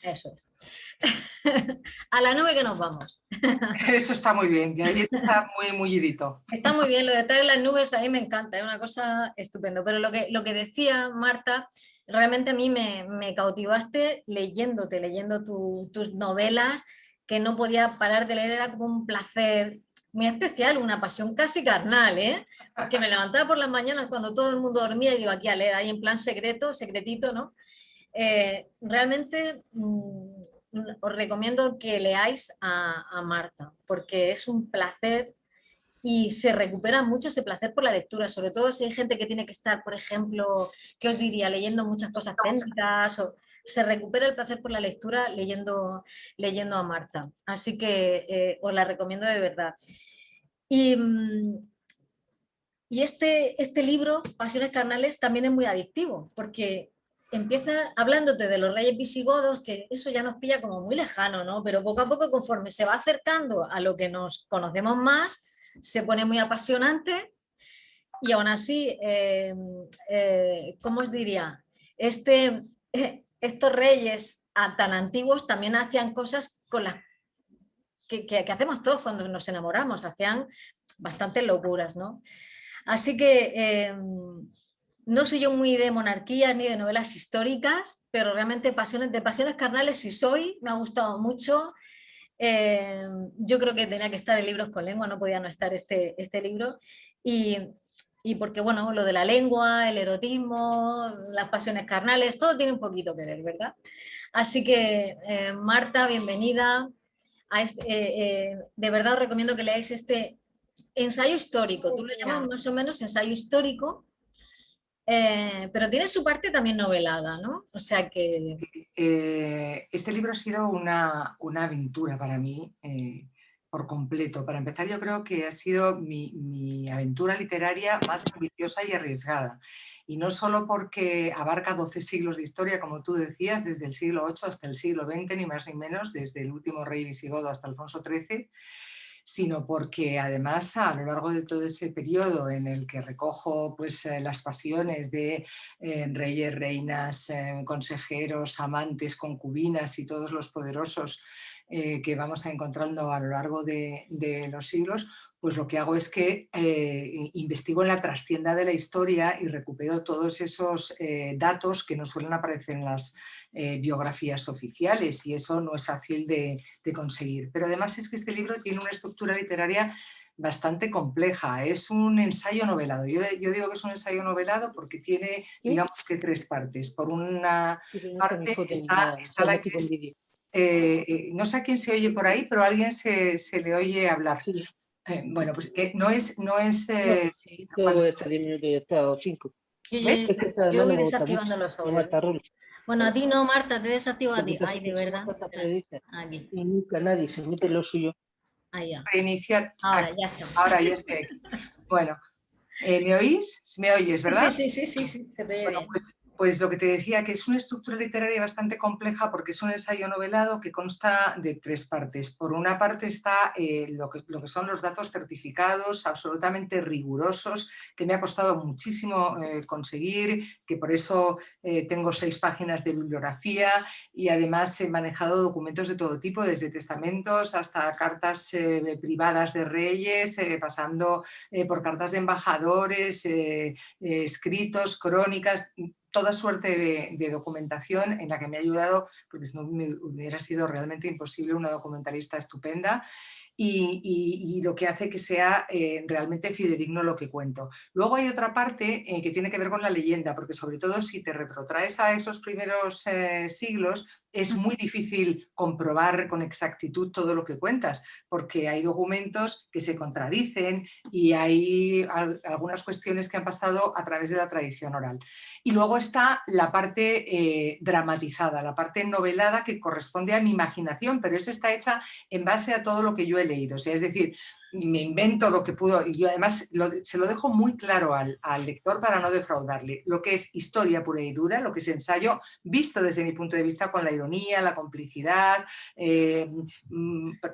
Eso es. A la nube que nos vamos. Eso está muy bien, y ahí está muy mullidito. Está muy bien, lo de estar en las nubes a mí me encanta, es una cosa estupenda. Pero lo que decía Marta, realmente a mí me cautivaste leyéndote, leyendo tus novelas, que no podía parar de leer, era como un placer muy especial, una pasión casi carnal, ¿eh? Porque me levantaba por las mañanas cuando todo el mundo dormía y digo, aquí a leer, ahí en plan secreto, secretito, ¿no? Realmente os recomiendo que leáis a Marta, porque es un placer y se recupera mucho ese placer por la lectura, sobre todo si hay gente que tiene que estar, por ejemplo, ¿qué os diría? Leyendo muchas cosas técnicas, o se recupera el placer por la lectura leyendo a Marta. Así que os la recomiendo de verdad. Y, y este libro, Pasiones Carnales, también es muy adictivo, porque empieza hablándote de los reyes visigodos, que eso ya nos pilla como muy lejano, ¿no? Pero poco a poco, conforme se va acercando a lo que nos conocemos más, se pone muy apasionante y aún así, ¿cómo os diría? Estos reyes tan antiguos también hacían cosas con las que hacemos todos cuando nos enamoramos, hacían bastantes locuras, ¿no? Así que no soy yo muy de monarquías ni de novelas históricas, pero realmente de pasiones carnales sí soy, me ha gustado mucho. Yo creo que tenía que estar en Libros con Lengua, no podía no estar este libro. Y, y porque, bueno, lo de la lengua, el erotismo, las pasiones carnales, todo tiene un poquito que ver, ¿verdad? Así que, Marta, bienvenida. De verdad os recomiendo que leáis este ensayo histórico. Tú lo llamas más o menos ensayo histórico, pero tiene su parte también novelada, ¿no? O sea que... Este libro ha sido una aventura para mí por completo. Para empezar, yo creo que ha sido mi aventura literaria más ambiciosa y arriesgada. Y no solo porque abarca 12 siglos de historia, como tú decías, desde el siglo VIII hasta el siglo XX, ni más ni menos, desde el último rey visigodo hasta Alfonso XIII, sino porque además a lo largo de todo ese periodo en el que recojo pues, las pasiones de reyes, reinas, consejeros, amantes, concubinas y todos los poderosos que vamos encontrando a lo largo de los siglos, pues lo que hago es que investigo en la trastienda de la historia y recupero todos esos datos que no suelen aparecer en las biografías oficiales, y eso no es fácil de conseguir. Pero además es que este libro tiene una estructura literaria bastante compleja. Es un ensayo novelado. Yo digo que es un ensayo novelado porque tiene, digamos que, tres partes. Por una parte está la que es... no sé a quién se oye por ahí, pero a alguien se le oye hablar. Bueno, pues que no es... Cuando, Está 10 minutos y ya está, o 5. ¿ves? Es que está Yo no voy me gusta desactivando mucho. los No audios. mata Rul. Bueno, a ti no, Marta, te desactivo a Lo que ti. pasa Ay, es de que somos verdad. tantas Espera, periodistas aquí. y nunca nadie se mete en lo suyo. Ahí ya. Reiniciar... Ahora, ya está. Ahora ya estoy aquí. Bueno, ¿me oís? ¿Me oyes, Sí, verdad? sí, sí, sí, sí, se te oye Bueno, bien. pues lo que te decía, que es una estructura literaria bastante compleja porque es un ensayo novelado que consta de tres partes. Por una parte está lo que son los datos certificados, absolutamente rigurosos, que me ha costado muchísimo conseguir, que por eso tengo 6 páginas de bibliografía, y además he manejado documentos de todo tipo, desde testamentos hasta cartas privadas de reyes, pasando por cartas de embajadores, escritos, crónicas, toda suerte de documentación en la que me ha ayudado, porque si no me hubiera sido realmente imposible, una documentalista estupenda, y lo que hace que sea realmente fidedigno lo que cuento. Luego hay otra parte que tiene que ver con la leyenda, porque sobre todo si te retrotraes a esos primeros siglos, es muy difícil comprobar con exactitud todo lo que cuentas, porque hay documentos que se contradicen y hay algunas cuestiones que han pasado a través de la tradición oral. Y luego está la parte dramatizada, la parte novelada, que corresponde a mi imaginación, pero eso está hecha en base a todo lo que yo he leído. O sea, es decir, me invento lo que puedo, y yo además se lo dejo muy claro al lector para no defraudarle, lo que es historia pura y dura, lo que es ensayo, visto desde mi punto de vista con la ironía, la complicidad,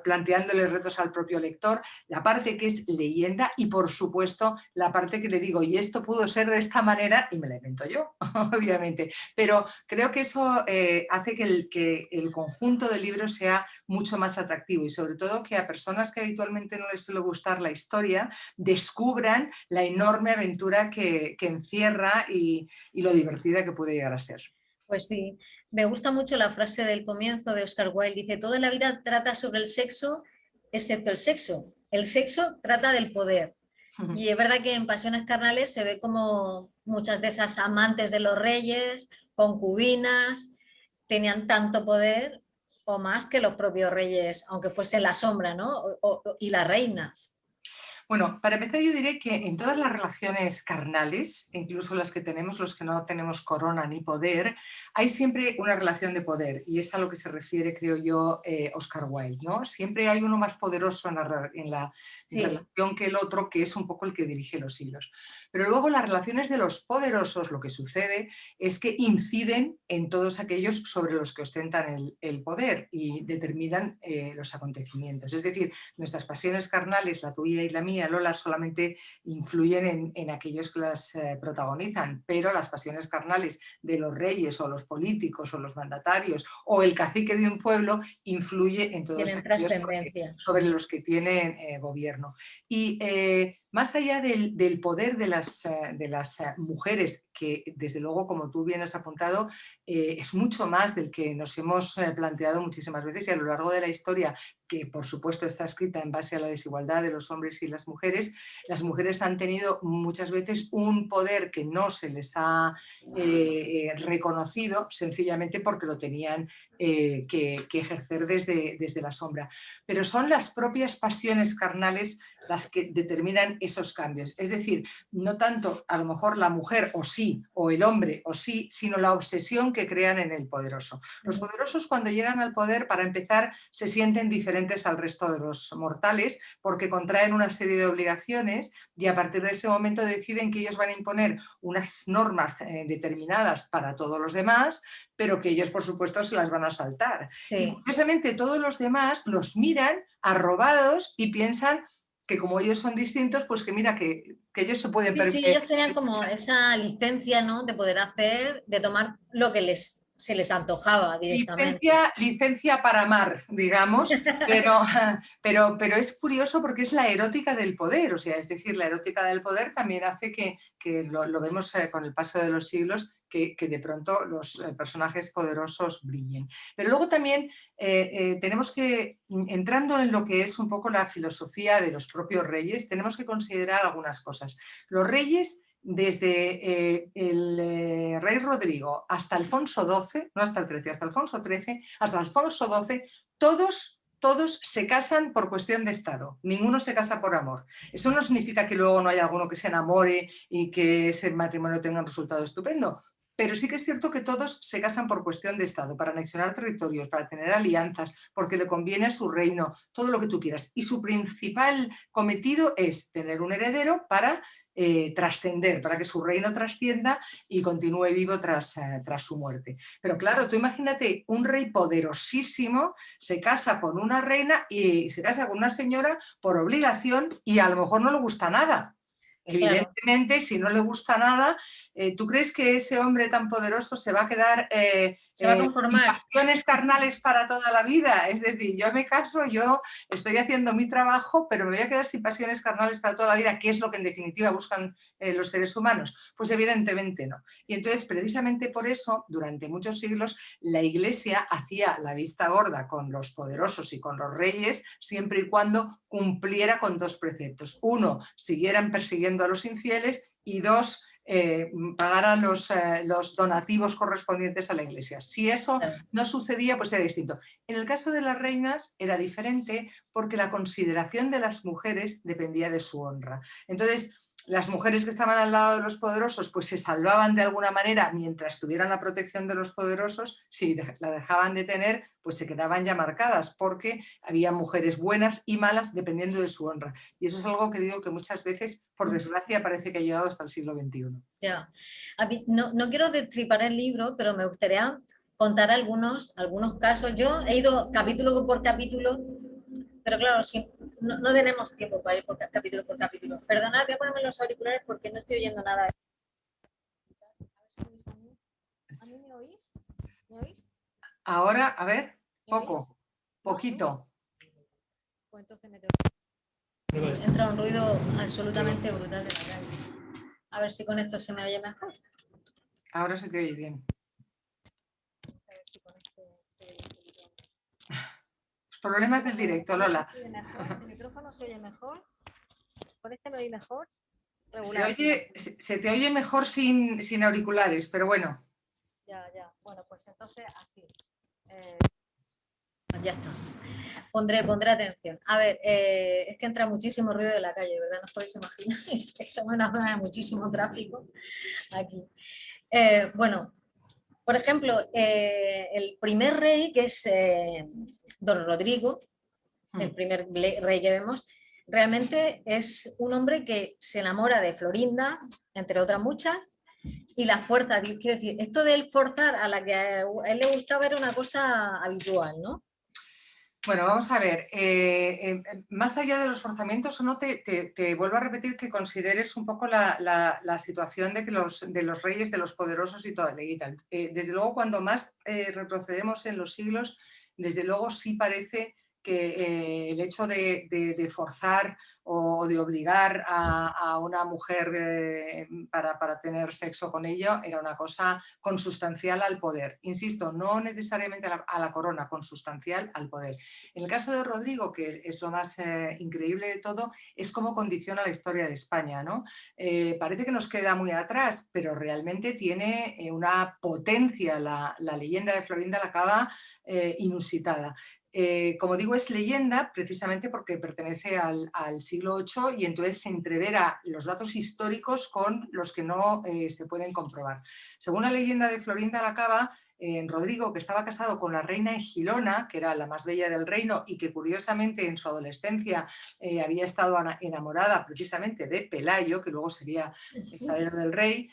planteándole retos al propio lector, la parte que es leyenda y por supuesto la parte que le digo, y esto pudo ser de esta manera, y me la invento yo, obviamente, pero creo que eso hace que el conjunto del libro sea mucho más atractivo y sobre todo que a personas que habitualmente no les suele gustar la historia descubran la enorme aventura que encierra y lo divertida que puede llegar a ser. Pues sí, me gusta mucho la frase del comienzo de Oscar Wilde, dice, todo en la vida trata sobre el sexo, excepto el sexo. El sexo trata del poder. Y es verdad que en Pasiones Carnales se ve como muchas de esas amantes de los reyes, concubinas, tenían tanto poder o más que los propios reyes, aunque fuese la sombra, ¿no? Y las reinas. Bueno, para empezar yo diré que en todas las relaciones carnales, incluso las que tenemos los que no tenemos corona ni poder, hay siempre una relación de poder y es a lo que se refiere, creo yo, Oscar Wilde, ¿no? Siempre hay uno más poderoso en la Sí. relación que el otro, que es un poco el que dirige los hilos. Pero luego las relaciones de los poderosos, lo que sucede es que inciden en todos aquellos sobre los que ostentan el poder y determinan los acontecimientos. Es decir, nuestras pasiones carnales, la tuya y la mía, Lola, solamente influyen en aquellos que las protagonizan, pero las pasiones carnales de los reyes o los políticos o los mandatarios o el cacique de un pueblo influye en todos aquellos sobre los que tienen gobierno. Y más allá del poder de las mujeres, que desde luego, como tú bien has apuntado, es mucho más del que nos hemos planteado muchísimas veces y a lo largo de la historia, que por supuesto está escrita en base a la desigualdad de los hombres y las mujeres han tenido muchas veces un poder que no se les ha reconocido sencillamente porque lo tenían que ejercer desde la sombra. Pero son las propias pasiones carnales las que determinan esos cambios. Es decir, no tanto a lo mejor la mujer o sí, o el hombre o sí, sino la obsesión que crean en el poderoso. Los poderosos cuando llegan al poder, para empezar, se sienten diferentes al resto de los mortales porque contraen una serie de obligaciones y a partir de ese momento deciden que ellos van a imponer unas normas determinadas para todos los demás, pero que ellos por supuesto se las van a saltar. Sí. Y curiosamente todos los demás los miran arrobados y piensan que como ellos son distintos, pues que mira, que ellos se pueden permitir. Sí, ellos tenían como esa licencia, ¿no?, de poder hacer, de tomar lo que se les antojaba directamente. Licencia para amar, digamos, pero es curioso porque es la erótica del poder, o sea, es decir, la erótica del poder también hace que lo vemos con el paso de los siglos, que de pronto los personajes poderosos brillen. Pero luego también tenemos que, entrando en lo que es un poco la filosofía de los propios reyes, tenemos que considerar algunas cosas. Los reyes, desde el rey Rodrigo hasta Alfonso XII, no hasta el XIII, hasta Alfonso XIII, hasta Alfonso XII, todos se casan por cuestión de Estado, ninguno se casa por amor. Eso no significa que luego no haya alguno que se enamore y que ese matrimonio tenga un resultado estupendo, pero sí que es cierto que todos se casan por cuestión de Estado, para anexionar territorios, para tener alianzas, porque le conviene a su reino, todo lo que tú quieras. Y su principal cometido es tener un heredero para trascender, para que su reino trascienda y continúe vivo tras su muerte. Pero claro, tú imagínate un rey poderosísimo, se casa con una reina y se casa con una señora por obligación y a lo mejor no le gusta nada. Evidentemente, claro. Si no le gusta nada, ¿tú crees que ese hombre tan poderoso se va a quedar se va a conformar? Pasiones carnales para toda la vida? Es decir, yo me caso, yo estoy haciendo mi trabajo, pero me voy a quedar sin pasiones carnales para toda la vida, que es lo que en definitiva buscan los seres humanos. Pues evidentemente no. Y entonces, precisamente por eso, durante muchos siglos, la Iglesia hacía la vista gorda con los poderosos y con los reyes, siempre y cuando cumpliera con dos preceptos. Uno, siguieran persiguiendo a los infieles y dos, pagaran los donativos correspondientes a la Iglesia. Si eso no sucedía, pues era distinto. En el caso de las reinas era diferente porque la consideración de las mujeres dependía de su honra. Entonces, las mujeres que estaban al lado de los poderosos pues se salvaban de alguna manera mientras tuvieran la protección de los poderosos. Si la dejaban de tener, pues se quedaban ya marcadas, porque había mujeres buenas y malas dependiendo de su honra. Y eso es algo que digo que muchas veces, por desgracia, parece que ha llegado hasta el siglo XXI. Ya. No quiero destripar el libro, pero me gustaría contar algunos casos. Yo he ido capítulo por capítulo, pero claro, no tenemos tiempo para ir capítulo por capítulo. Perdonad, voy a ponerme los auriculares porque no estoy oyendo nada. ¿A mí me oís? ¿Me oís? Ahora, a ver, ¿Me oís? poco, poquito. Pues entonces entra un ruido absolutamente brutal de la calle. A ver si con esto se me oye mejor. Ahora se te oye bien. A ver si con esto se oye un poquito. Los problemas del directo, Lola. ¿El micrófono se oye mejor? ¿Con este me oí mejor? Se te oye mejor sin auriculares, pero bueno. Ya. Bueno, pues entonces así. Ya está. Pondré atención. A ver, es que entra muchísimo ruido de la calle, ¿verdad? No os podéis imaginar. Estamos en una zona de muchísimo tráfico aquí. Bueno, por ejemplo, el primer rey, que es don Rodrigo, el primer rey que vemos, realmente es un hombre que se enamora de Florinda, entre otras muchas, y la fuerza. Quiero decir, esto de él forzar a la que a él le gustaba era una cosa habitual, ¿no? Bueno, vamos a ver, más allá de los forzamientos, no te vuelvo a repetir que consideres un poco la situación de los reyes, de los poderosos y todo. Desde luego, cuando más retrocedemos en los siglos, desde luego sí parece que el hecho de forzar o de obligar a una mujer para tener sexo con ella era una cosa consustancial al poder. Insisto, no necesariamente a la corona, consustancial al poder. En el caso de Rodrigo, que es lo más increíble de todo, es cómo condiciona la historia de España, ¿no? Parece que nos queda muy atrás, pero realmente tiene una potencia la leyenda de Florinda la Cava inusitada. Como digo, es leyenda precisamente porque pertenece al siglo VIII y entonces se entrevera los datos históricos con los que no se pueden comprobar. Según la leyenda de Florinda la Cava, Rodrigo, que estaba casado con la reina Egilona, que era la más bella del reino y que curiosamente en su adolescencia había estado enamorada precisamente de Pelayo, que luego sería el heredero del rey,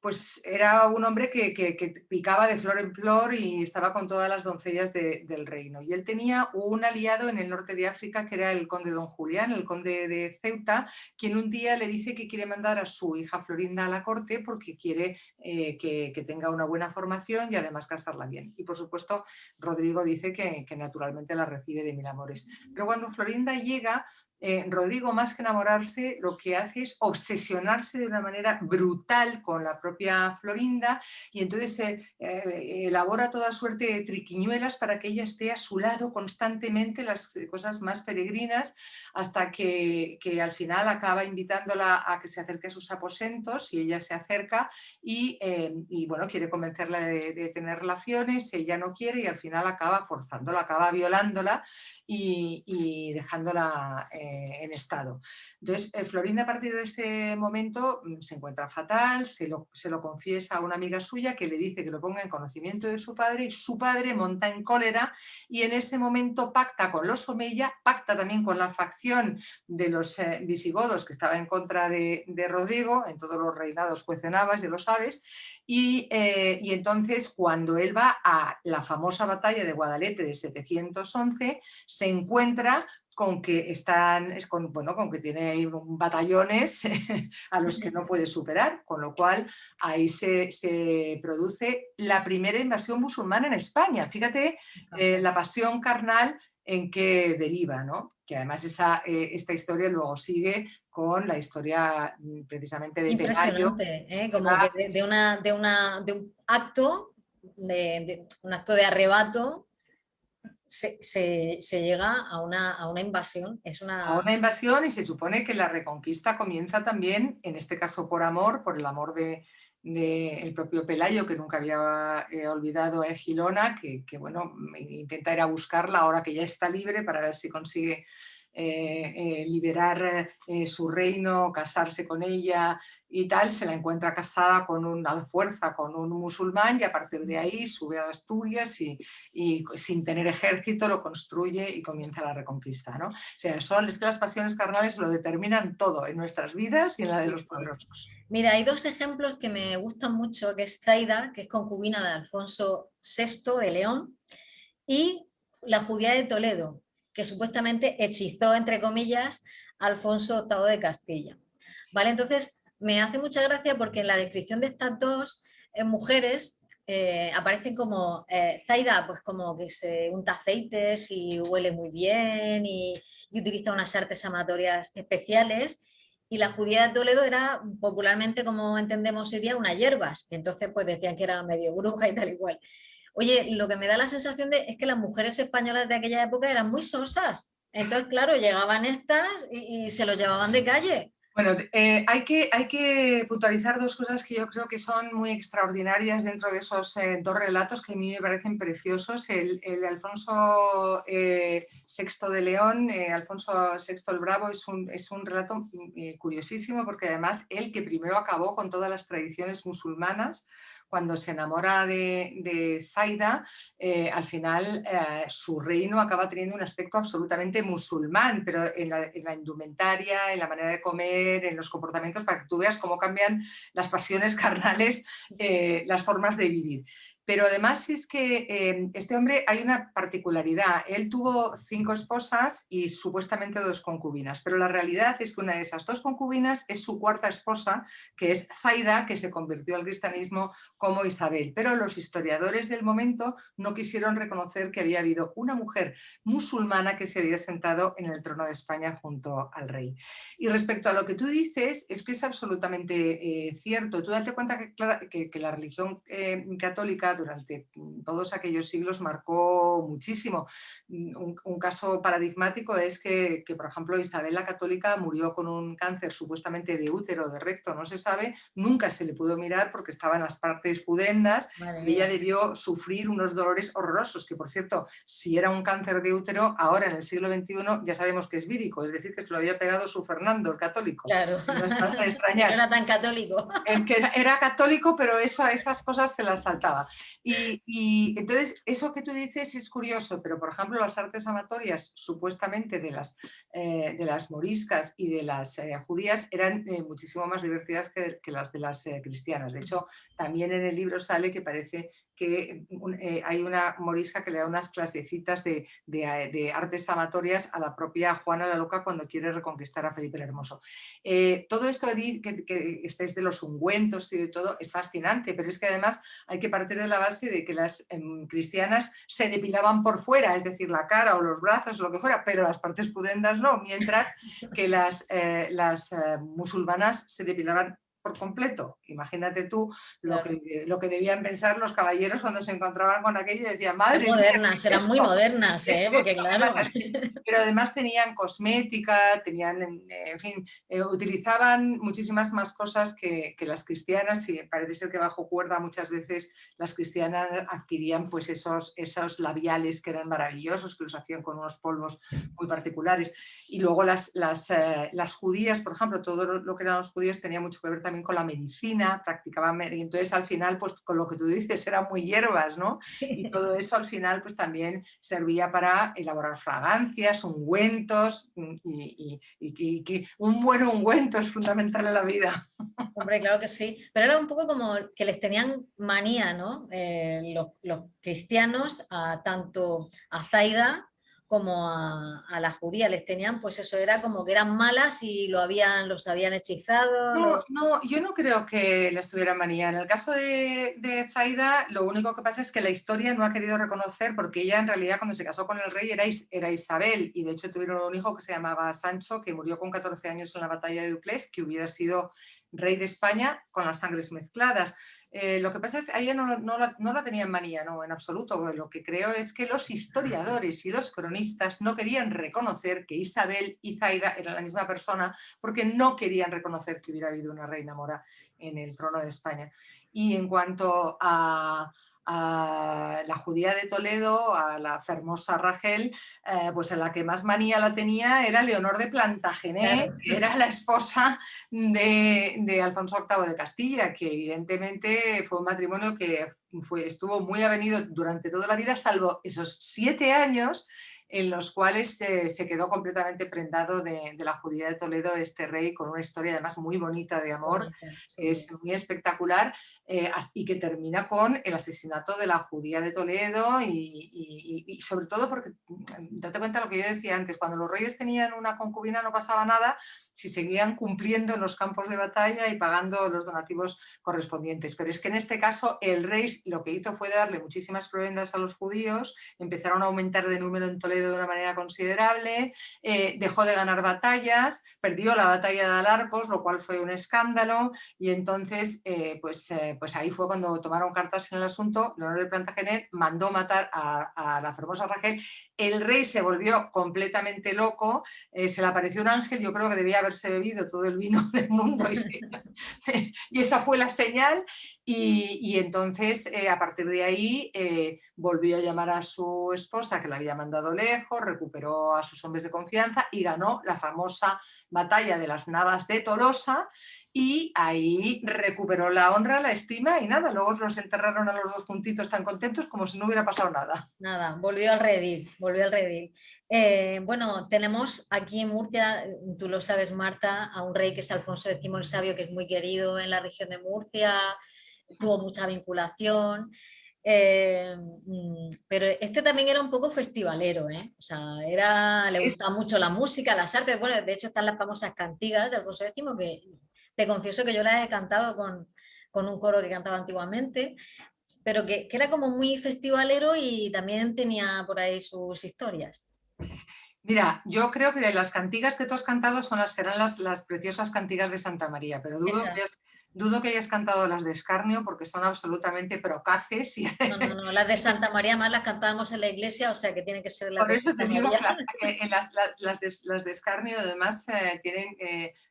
pues era un hombre que picaba de flor en flor y estaba con todas las doncellas del reino. Y él tenía un aliado en el norte de África que era el conde don Julián, el conde de Ceuta, quien un día le dice que quiere mandar a su hija Florinda a la corte porque quiere que tenga una buena formación y además casarla bien. Y por supuesto, Rodrigo dice que naturalmente la recibe de mil amores. Pero cuando Florinda llega, Rodrigo, más que enamorarse, lo que hace es obsesionarse de una manera brutal con la propia Florinda y entonces elabora toda suerte de triquiñuelas para que ella esté a su lado constantemente, las cosas más peregrinas, hasta que al final acaba invitándola a que se acerque a sus aposentos y ella se acerca y bueno, quiere convencerla de tener relaciones, ella no quiere y al final acaba forzándola, acaba violándola y dejándola en estado. Entonces, Florinda a partir de ese momento se encuentra fatal, se lo confiesa a una amiga suya que le dice que lo ponga en conocimiento de su padre y su padre monta en cólera y en ese momento pacta con los Omeya, pacta también con la facción de los visigodos que estaba en contra de Rodrigo, en todos los reinados cuecenabas, ya lo sabes, y entonces cuando él va a la famosa batalla de Guadalete de 711, se encuentra con que con que tiene batallones a los que no puede superar, con lo cual ahí se produce la primera invasión musulmana en España. Fíjate la pasión carnal en que deriva, ¿no? Que además esta historia luego sigue con la historia precisamente de Pelayo. Impresionante, como que de un acto de arrebato se llega a una invasión. A una invasión, y se supone que la reconquista comienza también, en este caso por el amor del propio Pelayo, que nunca había olvidado a Egilona, que bueno, intenta ir a buscarla ahora que ya está libre para ver si consigue liberar su reino, casarse con ella y tal, se la encuentra casada a la fuerza con un musulmán y a partir de ahí sube a Asturias y sin tener ejército lo construye y comienza la reconquista, ¿no? O sea, es que las pasiones carnales lo determinan todo en nuestras vidas y en la de los poderosos. Mira, hay dos ejemplos que me gustan mucho, que es Zaida, que es concubina de Alfonso VI de León, y la judía de Toledo, que supuestamente hechizó, entre comillas, a Alfonso VIII de Castilla. ¿Vale? Entonces, me hace mucha gracia porque en la descripción de estas dos mujeres aparecen como Zaida, pues como que se unta aceites y huele muy bien y utiliza unas artes amatorias especiales. Y la judía de Toledo era popularmente, como entendemos hoy día, una hierbas, que entonces pues decían que era medio bruja y tal y cual. Oye, lo que me da la sensación es que las mujeres españolas de aquella época eran muy sosas. Entonces, claro, llegaban estas y se los llevaban de calle. Bueno, hay que puntualizar dos cosas que yo creo que son muy extraordinarias dentro de esos dos relatos que a mí me parecen preciosos. El de Alfonso VI de León, Alfonso VI el Bravo, es un relato curiosísimo porque además él que primero acabó con todas las tradiciones musulmanas, cuando se enamora de Zaida, al final su reino acaba teniendo un aspecto absolutamente musulmán, pero en la indumentaria, en la manera de comer, en los comportamientos, para que tú veas cómo cambian las pasiones carnales, las formas de vivir. Pero además es que este hombre hay una particularidad. Él tuvo 5 esposas y supuestamente 2 concubinas, pero la realidad es que una de esas 2 concubinas es su 4ª esposa, que es Zaida, que se convirtió al cristianismo como Isabel. Pero los historiadores del momento no quisieron reconocer que había habido una mujer musulmana que se había sentado en el trono de España junto al rey. Y respecto a lo que tú dices, es que es absolutamente cierto. Tú date cuenta que la religión católica durante todos aquellos siglos marcó muchísimo. Un caso paradigmático es que, por ejemplo, Isabel la Católica murió con un cáncer supuestamente de útero, de recto, no se sabe, nunca se le pudo mirar porque estaba en las partes pudendas y ella debió sufrir unos dolores horrorosos, que por cierto, si era un cáncer de útero, ahora en el siglo XXI ya sabemos que es vírico, es decir, que se lo había pegado su Fernando, el católico. Claro, no es para extrañar. No era tan católico. El que era católico, pero esas cosas se las saltaba. Y entonces, eso que tú dices es curioso, pero por ejemplo, las artes amatorias supuestamente de las moriscas y de las judías eran muchísimo más divertidas que las de las cristianas. De hecho, también en el libro sale que parece que hay una morisca que le da unas clasecitas de artes amatorias a la propia Juana la Loca cuando quiere reconquistar a Felipe el Hermoso. Todo esto que estáis de los ungüentos y de todo es fascinante, pero es que además hay que partir de la base de que las cristianas se depilaban por fuera, es decir, la cara o los brazos o lo que fuera, pero las partes pudendas no, mientras que las musulmanas se depilaban por completo. Imagínate tú lo que debían pensar los caballeros cuando se encontraban con aquello y decían, madre mía, modernas, eran muy modernas, porque claro. Pero además tenían cosmética, tenían, en fin, utilizaban muchísimas más cosas que las cristianas y parece ser que bajo cuerda muchas veces las cristianas adquirían pues esos labiales que eran maravillosos, que los hacían con unos polvos muy particulares. Y luego las judías, por ejemplo, todo lo que eran los judíos tenía mucho que ver también con la medicina, practicaban, y entonces al final, pues con lo que tú dices, eran muy hierbas, ¿no? Y todo eso al final pues también servía para elaborar fragancias, ungüentos, y que un buen ungüento es fundamental en la vida. Hombre, claro que sí, pero era un poco como que les tenían manía, ¿no? Los cristianos, tanto a Zaida como a la judía, les tenían, pues eso, era como que eran malas y los habían hechizado. No, yo no creo que les tuviera manía. En el caso de Zaida, lo único que pasa es que la historia no ha querido reconocer, porque ella en realidad cuando se casó con el rey era Isabel, y de hecho tuvieron un hijo que se llamaba Sancho, que murió con 14 años en la batalla de Uclés, que hubiera sido rey de España con las sangres mezcladas. Lo que pasa es que a ella no la tenían manía, no, en absoluto. Lo que creo es que los historiadores y los cronistas no querían reconocer que Isabel y Zaida eran la misma persona, porque no querían reconocer que hubiera habido una reina mora en el trono de España. Y en cuanto a a la judía de Toledo, a la Fermosa Rachel, pues a la que más manía la tenía era Leonor de Plantagenet, Claro. que era la esposa de Alfonso VIII de Castilla, que evidentemente fue un matrimonio que estuvo muy avenido durante toda la vida, salvo esos 7 años en los cuales se quedó completamente prendado de la judía de Toledo, este rey, con una historia además muy bonita de amor, Bonita, que sí. es muy espectacular, y que termina con el asesinato de la judía de Toledo y sobre todo porque, date cuenta lo que yo decía antes, cuando los reyes tenían una concubina no pasaba nada si seguían cumpliendo en los campos de batalla y pagando los donativos correspondientes. Pero es que en este caso el rey lo que hizo fue darle muchísimas prebendas a los judíos, empezaron a aumentar de número en Toledo de una manera considerable, dejó de ganar batallas, perdió la batalla de Alarcos, lo cual fue un escándalo, y entonces pues ahí fue cuando tomaron cartas en el asunto. Leonor de Plantagenet mandó matar a la Fermosa Rachel, el rey se volvió completamente loco, se le apareció un ángel, yo creo que debía haberse bebido todo el vino del mundo y esa fue la señal, y entonces a partir de ahí volvió a llamar a su esposa, que la había mandado lejos, recuperó a sus hombres de confianza y ganó la famosa batalla de las Navas de Tolosa, y ahí recuperó la honra, la estima, y nada, luego los enterraron a los dos juntitos tan contentos como si no hubiera pasado nada. Nada, volvió al redil, volvió al redil. Bueno, tenemos aquí en Murcia, tú lo sabes, Marta, a un rey que es Alfonso X el Sabio, que es muy querido en la región de Murcia, tuvo mucha vinculación, pero este también era un poco festivalero, ¿eh? O sea, le gustaba mucho la música, las artes, bueno, de hecho están las famosas cantigas de Alfonso X, que te confieso que yo las he cantado con un coro que cantaba antiguamente, pero que era como muy festivalero y también tenía por ahí sus historias. Mira, yo creo que las cantigas que tú has cantado serán las preciosas cantigas de Santa María, pero Esa. dudo que hayas cantado las de Escarnio porque son absolutamente procaces y No, no, no, las de Santa María más las cantábamos en la iglesia, o sea que tiene que ser las por de eso Santa te digo María. que las de Escarnio además tienen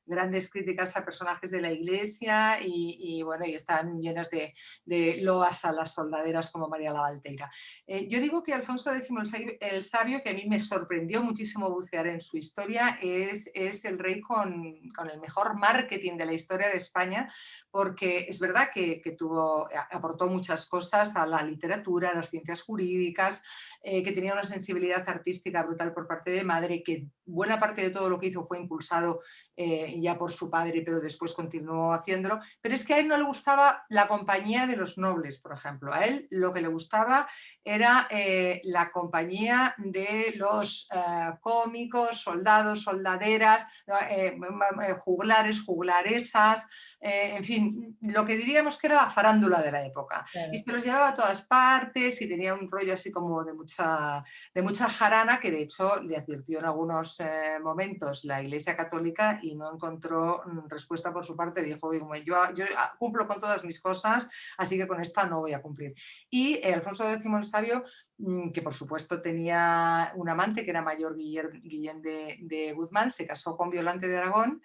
grandes críticas a personajes de la iglesia y bueno, y están llenas de loas a las soldaderas como María la Valteira. Yo digo que Alfonso X el Sabio, que a mí me sorprendió muchísimo bucear en su historia, es el rey con el mejor marketing de la historia de España, porque es verdad que aportó muchas cosas a la literatura, a las ciencias jurídicas, que tenía una sensibilidad artística brutal por parte de madre, que buena parte de todo lo que hizo fue impulsado ya por su padre, pero después continuó haciéndolo. Pero es que a él no le gustaba la compañía de los nobles, por ejemplo. A él lo que le gustaba era la compañía de los cómicos, soldados, soldaderas, juglares, juglaresas, en fin, lo que diríamos que era la farándula de la época. Claro. Y se los llevaba a todas partes y tenía un rollo así como de mucha jarana, que de hecho le advirtió en algunos momentos la Iglesia Católica y no encontró respuesta por su parte. Dijo, yo cumplo con todas mis cosas, así que con esta no voy a cumplir. Y Alfonso X el Sabio, que por supuesto tenía un amante que era Mayor Guillén de Guzmán, se casó con Violante de Aragón.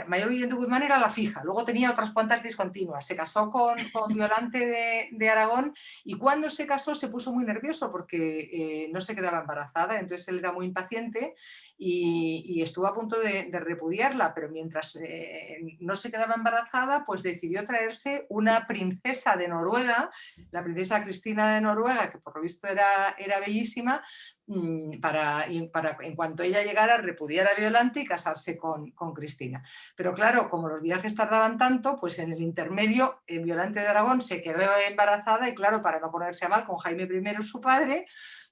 Mayor Guillén de Guzmán era la fija, luego tenía otras cuantas discontinuas, se casó con Violante de Aragón, y cuando se casó se puso muy nervioso porque no se quedaba embarazada, entonces él era muy impaciente y estuvo a punto de repudiarla, pero mientras no se quedaba embarazada, pues decidió traerse una princesa de Noruega, la princesa Cristina de Noruega, que por lo visto era bellísima, para en cuanto ella llegara repudiar a Violante y casarse con Cristina. Pero claro, como los viajes tardaban tanto, pues en el intermedio Violante de Aragón se quedó embarazada y claro, para no ponerse a mal con Jaime I, su padre,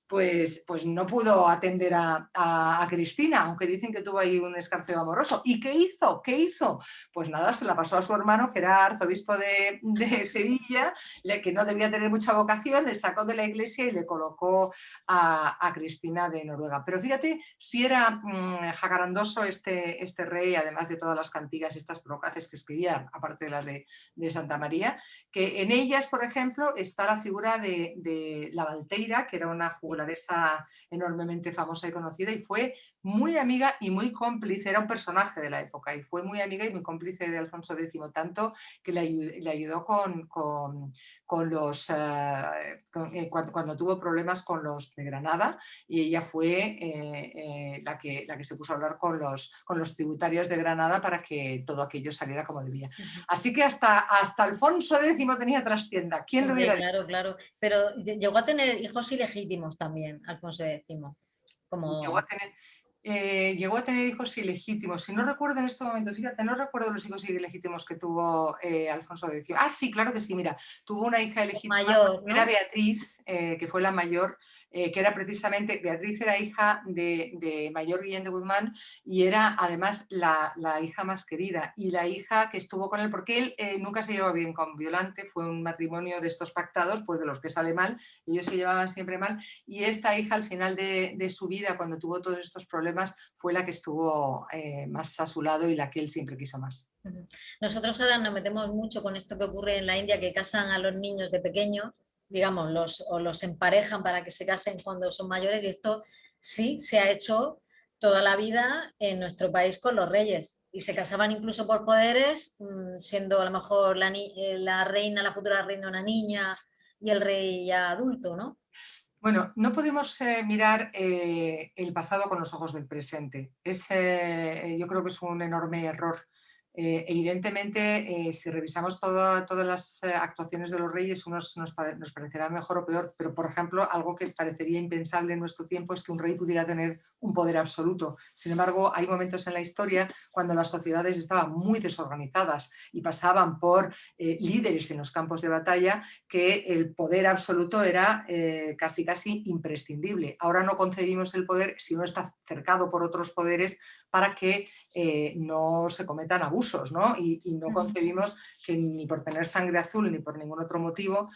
pues no pudo atender a Cristina, aunque dicen que tuvo ahí un escarceo amoroso. ¿Y qué hizo? ¿Qué hizo? Pues nada, se la pasó a su hermano, que era arzobispo de Sevilla, que no debía tener mucha vocación, le sacó de la iglesia y le colocó a Cristina de Noruega. Pero fíjate si era jacarandoso este rey, además de todas las cantigas, estas procaces que escribía, aparte de las de Santa María, que en ellas, por ejemplo, está la figura de la Valteira, que era una juglaresa enormemente famosa y conocida, y fue muy amiga y muy cómplice, era un personaje de la época, y fue muy amiga y muy cómplice de Alfonso X, tanto que le ayudó con cuando tuvo problemas con los de Granada, y ella fue la que se puso a hablar con los tributarios de Granada para que todo aquello saliera como debía. Así que hasta Alfonso X tenía trastienda. ¿Quién lo hubiera dicho? Claro. Pero llegó a tener hijos ilegítimos también, Alfonso X. Llegó a tener hijos ilegítimos. Si no recuerdo en este momento, fíjate, no recuerdo los hijos ilegítimos que tuvo Alfonso X. Ah, sí, claro que sí, mira, tuvo una hija ilegítima, mayor, ¿no? Era Beatriz, que fue la mayor, que era precisamente, Beatriz era hija de Mayor Guillén de Guzmán y era además la hija más querida y la hija que estuvo con él, porque él nunca se llevó bien con Violante, fue un matrimonio de estos pactados, pues de los que sale mal, ellos se llevaban siempre mal, y esta hija al final de su vida, cuando tuvo todos estos problemas, fue la que estuvo más a su lado y la que él siempre quiso más. Nosotros ahora nos metemos mucho con esto que ocurre en la India, que casan a los niños de pequeños, digamos, los emparejan para que se casen cuando son mayores, y esto sí se ha hecho toda la vida en nuestro país con los reyes, y se casaban incluso por poderes, siendo a lo mejor la reina, la futura reina, una niña y el rey ya adulto, ¿no? Bueno, no podemos mirar el pasado con los ojos del presente. Yo creo que es un enorme error. Evidentemente, si revisamos todas las actuaciones de los reyes, nos parecerá mejor o peor, pero por ejemplo, algo que parecería impensable en nuestro tiempo es que un rey pudiera tener un poder absoluto. Sin embargo, hay momentos en la historia cuando las sociedades estaban muy desorganizadas y pasaban por líderes en los campos de batalla, que el poder absoluto era casi imprescindible. Ahora no concebimos el poder si no está cercado por otros poderes para que no se cometan abusos, ¿no? Y no concebimos que ni por tener sangre azul ni por ningún otro motivo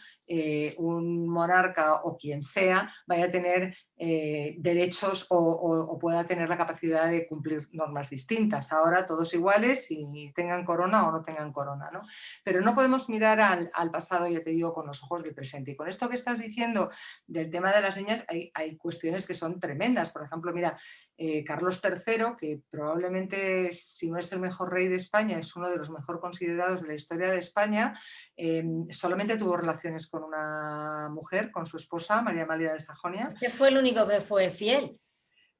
un monarca o quien sea vaya a tener derechos o pueda tener la capacidad de cumplir normas distintas. Ahora todos iguales y tengan corona o no tengan corona, ¿no? Pero no podemos mirar al pasado, ya te digo, con los ojos del presente. Y con esto que estás diciendo del tema de las niñas, hay cuestiones que son tremendas. Por ejemplo, mira, Carlos III, que probablemente, si no es el mejor rey de España, es uno de los mejor considerados de la historia de España, solamente tuvo relaciones con una mujer, con su esposa, María Amalia de Sajonia. Este fue el único que fue fiel.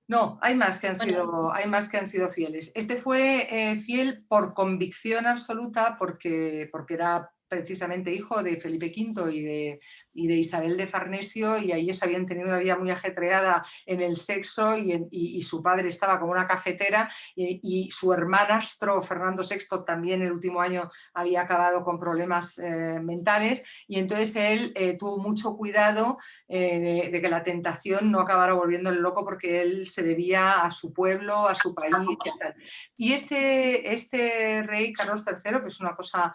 No, hay más que han sido fieles. Este fue fiel por convicción absoluta, porque era precisamente hijo de Felipe V y de Isabel de Farnesio, y ellos habían tenido una vida muy ajetreada en el sexo, y su padre estaba como una cafetera, y su hermanastro Fernando VI también el último año había acabado con problemas mentales, y entonces él tuvo mucho cuidado de que la tentación no acabara volviéndole loco, porque él se debía a su pueblo, a su país y tal. Y este rey Carlos III, que es una cosa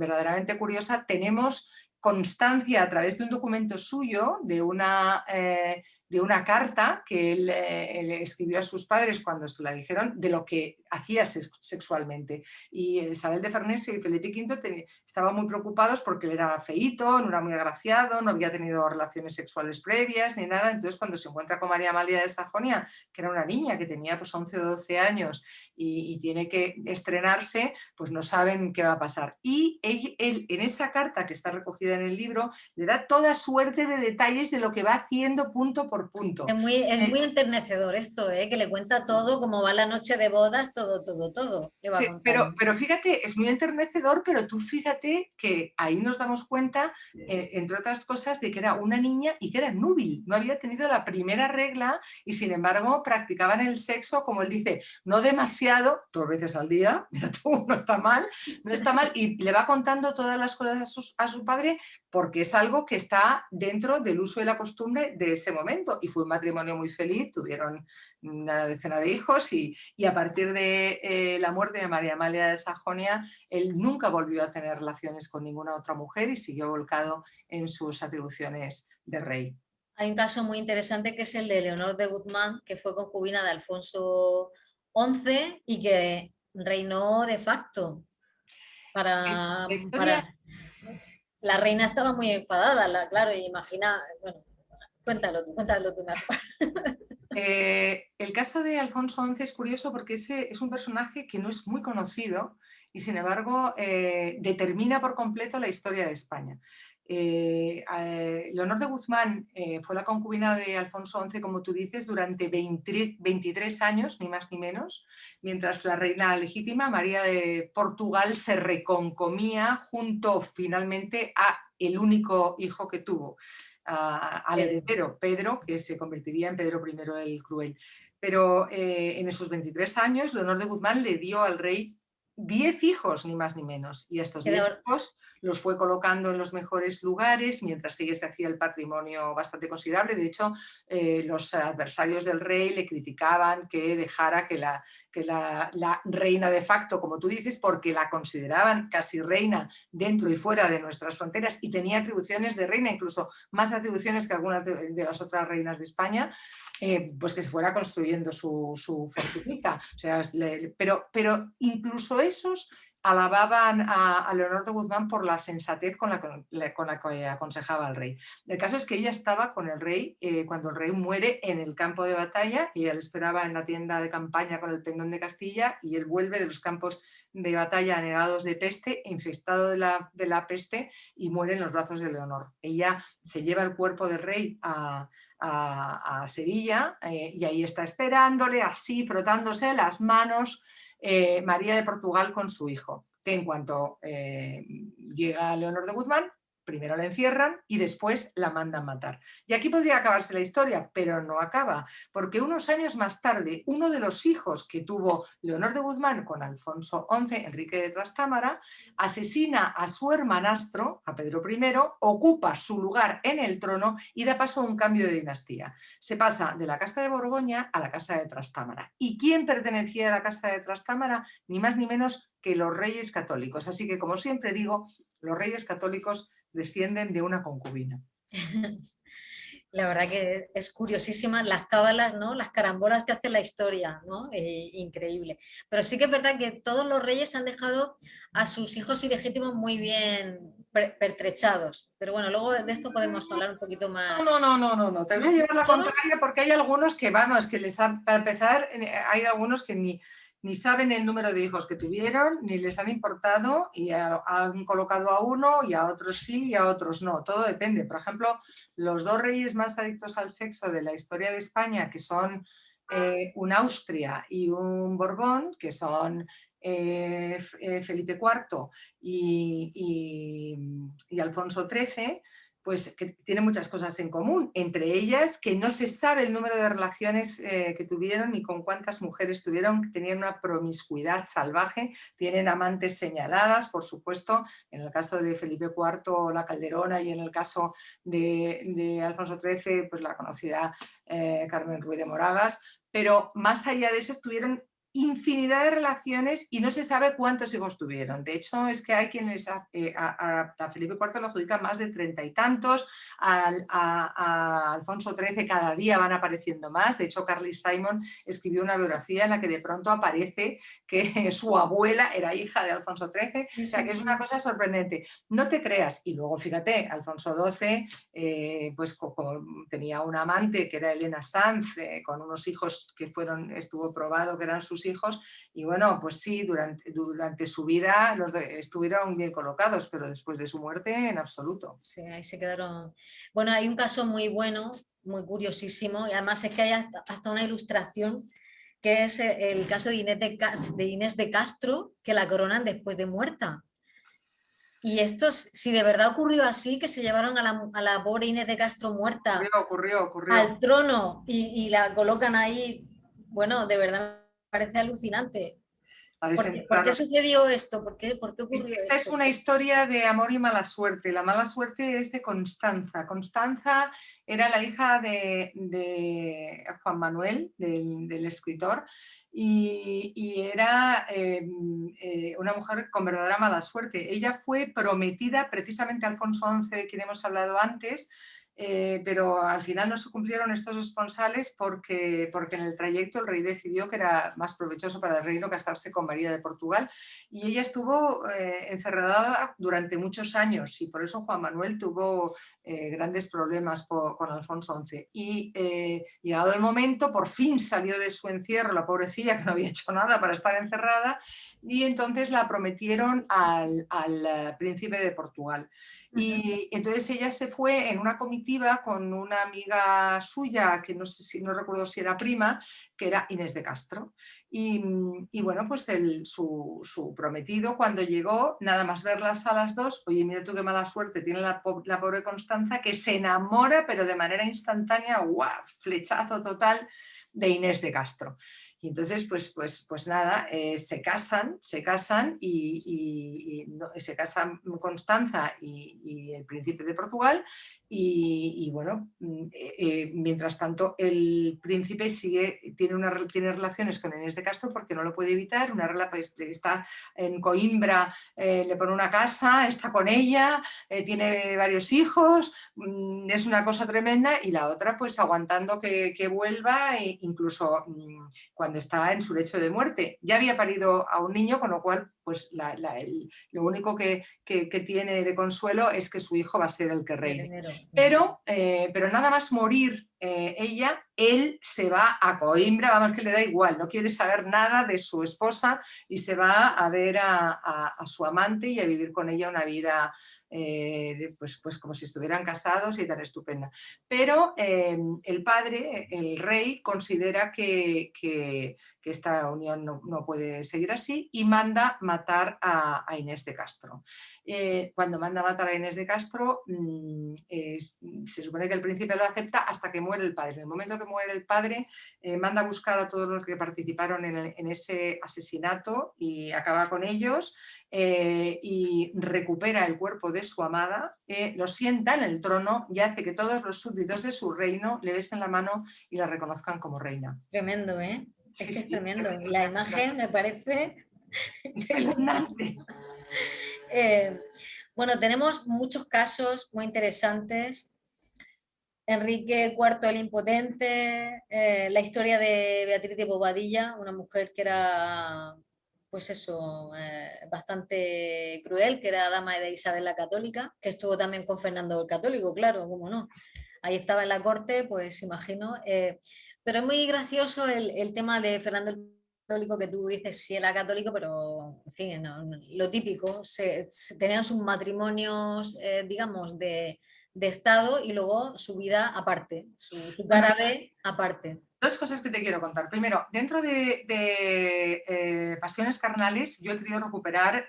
verdaderamente curiosa, tenemos constancia a través de un documento suyo, de una carta que él escribió a sus padres cuando se la dijeron, de lo que hacía sexualmente. Y Isabel de Farnesio y Felipe V estaban muy preocupados porque él era feíto, no era muy agraciado, no había tenido relaciones sexuales previas ni nada. Entonces, cuando se encuentra con María Amalia de Sajonia, que era una niña que tenía pues 11 o 12 años y tiene que estrenarse, pues no saben qué va a pasar. Y él, en esa carta que está recogida en el libro, le da toda suerte de detalles de lo que va haciendo punto por punto. Es muy enternecedor esto, que le cuenta todo, cómo va la noche de bodas, todo. Sí, pero fíjate, es muy enternecedor, pero tú fíjate que ahí nos damos cuenta, entre otras cosas, de que era una niña y que era núbil, no había tenido la primera regla, y sin embargo practicaban el sexo, como él dice, no demasiado, 2 veces al día, mira tú, no está mal, y le va contando todas las cosas a su padre, porque es algo que está dentro del uso y la costumbre de ese momento, y fue un matrimonio muy feliz, tuvieron una decena de hijos, y a partir de la muerte de María Amalia de Sajonia, él nunca volvió a tener relaciones con ninguna otra mujer y siguió volcado en sus atribuciones de rey. Hay un caso muy interesante que es el de Leonor de Guzmán, que fue concubina de Alfonso XI y que reinó de facto. La reina estaba muy enfadada, claro, y imagina, bueno, cuéntalo tú mejor. El caso de Alfonso XI es curioso porque es un personaje que no es muy conocido y sin embargo determina por completo la historia de España. Leonor de Guzmán fue la concubina de Alfonso XI, como tú dices, durante 23 años, ni más ni menos, mientras la reina legítima, María de Portugal, se reconcomía junto finalmente a el único hijo que tuvo, al heredero, Pedro, que se convertiría en Pedro I el Cruel. Pero en esos 23 años, Leonor de Guzmán le dio al rey 10 hijos, ni más ni menos, y estos 10 hijos los fue colocando en los mejores lugares, mientras ella se hacía el patrimonio bastante considerable. De hecho, los adversarios del rey le criticaban que dejara que la reina de facto, como tú dices, porque la consideraban casi reina dentro y fuera de nuestras fronteras y tenía atribuciones de reina, incluso más atribuciones que algunas de las otras reinas de España, pues que se fuera construyendo su fortunica. O sea, pero incluso esos alababan a Leonor de Guzmán por la sensatez con la que aconsejaba al rey. El caso es que ella estaba con el rey cuando el rey muere en el campo de batalla, y él esperaba en la tienda de campaña con el pendón de Castilla, y él vuelve de los campos de batalla anegados de peste, infectado de la peste, y muere en los brazos de Leonor. Ella se lleva el cuerpo del rey a Sevilla, y ahí está esperándole, así frotándose las manos, María de Portugal con su hijo, que en cuanto llega Leonor de Guzmán, primero la encierran y después la mandan matar. Y aquí podría acabarse la historia, pero no acaba, porque unos años más tarde, uno de los hijos que tuvo Leonor de Guzmán con Alfonso XI, Enrique de Trastámara, asesina a su hermanastro, a Pedro I, ocupa su lugar en el trono y da paso a un cambio de dinastía. Se pasa de la Casa de Borgoña a la Casa de Trastámara. ¿Y quién pertenecía a la Casa de Trastámara? Ni más ni menos que los reyes católicos. Así que, como siempre digo, los reyes católicos descienden de una concubina. La verdad que es curiosísima las cábalas, ¿no? Las carambolas que hace la historia, ¿no? Increíble. Pero sí que es verdad que todos los reyes han dejado a sus hijos ilegítimos muy bien pertrechados. Pero bueno, luego de esto podemos hablar un poquito más. No. Te voy a llevar la contraria, porque hay algunos que, vamos, que les han, para empezar, hay algunos que ni saben el número de hijos que tuvieron, ni les han importado, y han colocado a uno y a otros sí y a otros no. Todo depende. Por ejemplo, los dos reyes más adictos al sexo de la historia de España, que son un Austria y un Borbón, que son Felipe IV y Alfonso XIII, pues que tienen muchas cosas en común, entre ellas que no se sabe el número de relaciones que tuvieron ni con cuántas mujeres tuvieron, que tenían una promiscuidad salvaje, tienen amantes señaladas, por supuesto, en el caso de Felipe IV, la Calderona, y en el caso de Alfonso XIII, pues la conocida Carmen Ruiz de Moragas, pero más allá de eso tuvieron infinidad de relaciones y no se sabe cuántos hijos tuvieron. De hecho, es que hay quienes a Felipe IV lo adjudican más de 30 y tantos, a Alfonso XIII cada día van apareciendo más. De hecho, Carly Simon escribió una biografía en la que de pronto aparece que su abuela era hija de Alfonso XIII, o sea que es una cosa sorprendente. No te creas. Y luego, fíjate, Alfonso XII pues tenía una amante que era Elena Sanz, con unos hijos que estuvo probado que eran sus hijos, y bueno, pues sí, durante su vida estuvieron bien colocados, pero después de su muerte en absoluto. Sí, ahí se quedaron. Bueno, hay un caso muy bueno, muy curiosísimo, y además es que hay hasta una ilustración, que es el caso de Inés de Castro, que la coronan después de muerta. Y esto, si de verdad ocurrió así, que se llevaron a la pobre Inés de Castro muerta ocurrió. al trono y la colocan ahí, bueno, de verdad me parece alucinante. ¿Por qué sucedió esto? ¿Por qué ocurrió esto? Es una historia de amor y mala suerte. La mala suerte es de Constanza. Constanza era la hija de Juan Manuel, del escritor, y era una mujer con verdadera mala suerte. Ella fue prometida precisamente a Alfonso XI, de quien hemos hablado antes, pero al final no se cumplieron estos esponsales porque en el trayecto el rey decidió que era más provechoso para el reino casarse con María de Portugal, y ella estuvo encerrada durante muchos años, y por eso Juan Manuel tuvo grandes problemas con Alfonso XI. Y llegado el momento, por fin salió de su encierro la pobrecilla, que no había hecho nada para estar encerrada, y entonces la prometieron al príncipe de Portugal. Y entonces ella se fue en una comitiva con una amiga suya, que no sé si, no recuerdo si era prima, que era Inés de Castro. Y bueno, pues su prometido, cuando llegó, nada más verlas a las dos, oye, mira tú qué mala suerte tiene la pobre Constanza, que se enamora, pero de manera instantánea, ¡guau!, flechazo total de Inés de Castro. Y entonces, pues nada, se casan y se casan Constanza y el príncipe de Portugal, y bueno, mientras tanto el príncipe tiene relaciones con Inés de Castro porque no lo puede evitar, está en Coimbra, le pone una casa, está con ella, tiene varios hijos, es una cosa tremenda, y la otra pues aguantando que vuelva, e incluso cuando está en su lecho de muerte. Ya había parido a un niño, con lo cual pues lo único que tiene de consuelo es que su hijo va a ser el que reine. Pero nada más morir ella, él se va a Coimbra, vamos, que le da igual, no quiere saber nada de su esposa y se va a ver a su amante y a vivir con ella una vida pues como si estuvieran casados y tan estupenda. Pero el padre, el rey, considera que esta unión no puede seguir así, y manda matar a Inés de Castro. Cuando manda matar a Inés de Castro, se supone que el príncipe lo acepta hasta que muere el padre. En el momento que muere el padre, manda a buscar a todos los que participaron en ese asesinato y acaba con ellos, y recupera el cuerpo de su amada, lo sienta en el trono y hace que todos los súbditos de su reino le besen la mano y la reconozcan como reina. Tremendo, ¿eh? Sí, es que sí, es tremendo. tremendo. La imagen me parece espeluznante. Bueno, tenemos muchos casos muy interesantes. Enrique IV el Impotente, la historia de Beatriz de Bobadilla, una mujer que era, pues eso, bastante cruel, que era dama de Isabel la Católica, que estuvo también con Fernando el Católico, claro, cómo no. Ahí estaba en la corte, pues imagino. Pero es muy gracioso el tema de Fernando el Católico, que tú dices sí era católico, pero en fin, lo típico, tenían sus matrimonios, digamos, de Estado, y luego su vida aparte, su cara B aparte. Dos cosas que te quiero contar. Primero, dentro de Pasiones Carnales, yo he querido recuperar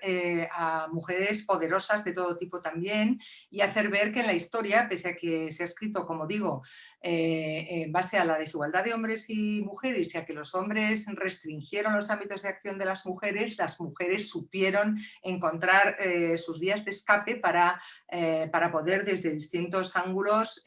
a mujeres poderosas de todo tipo también, y hacer ver que en la historia, pese a que se ha escrito, como digo, en base a la desigualdad de hombres y mujeres, y a que los hombres restringieron los ámbitos de acción de las mujeres supieron encontrar sus vías de escape para poder desde distintos ángulos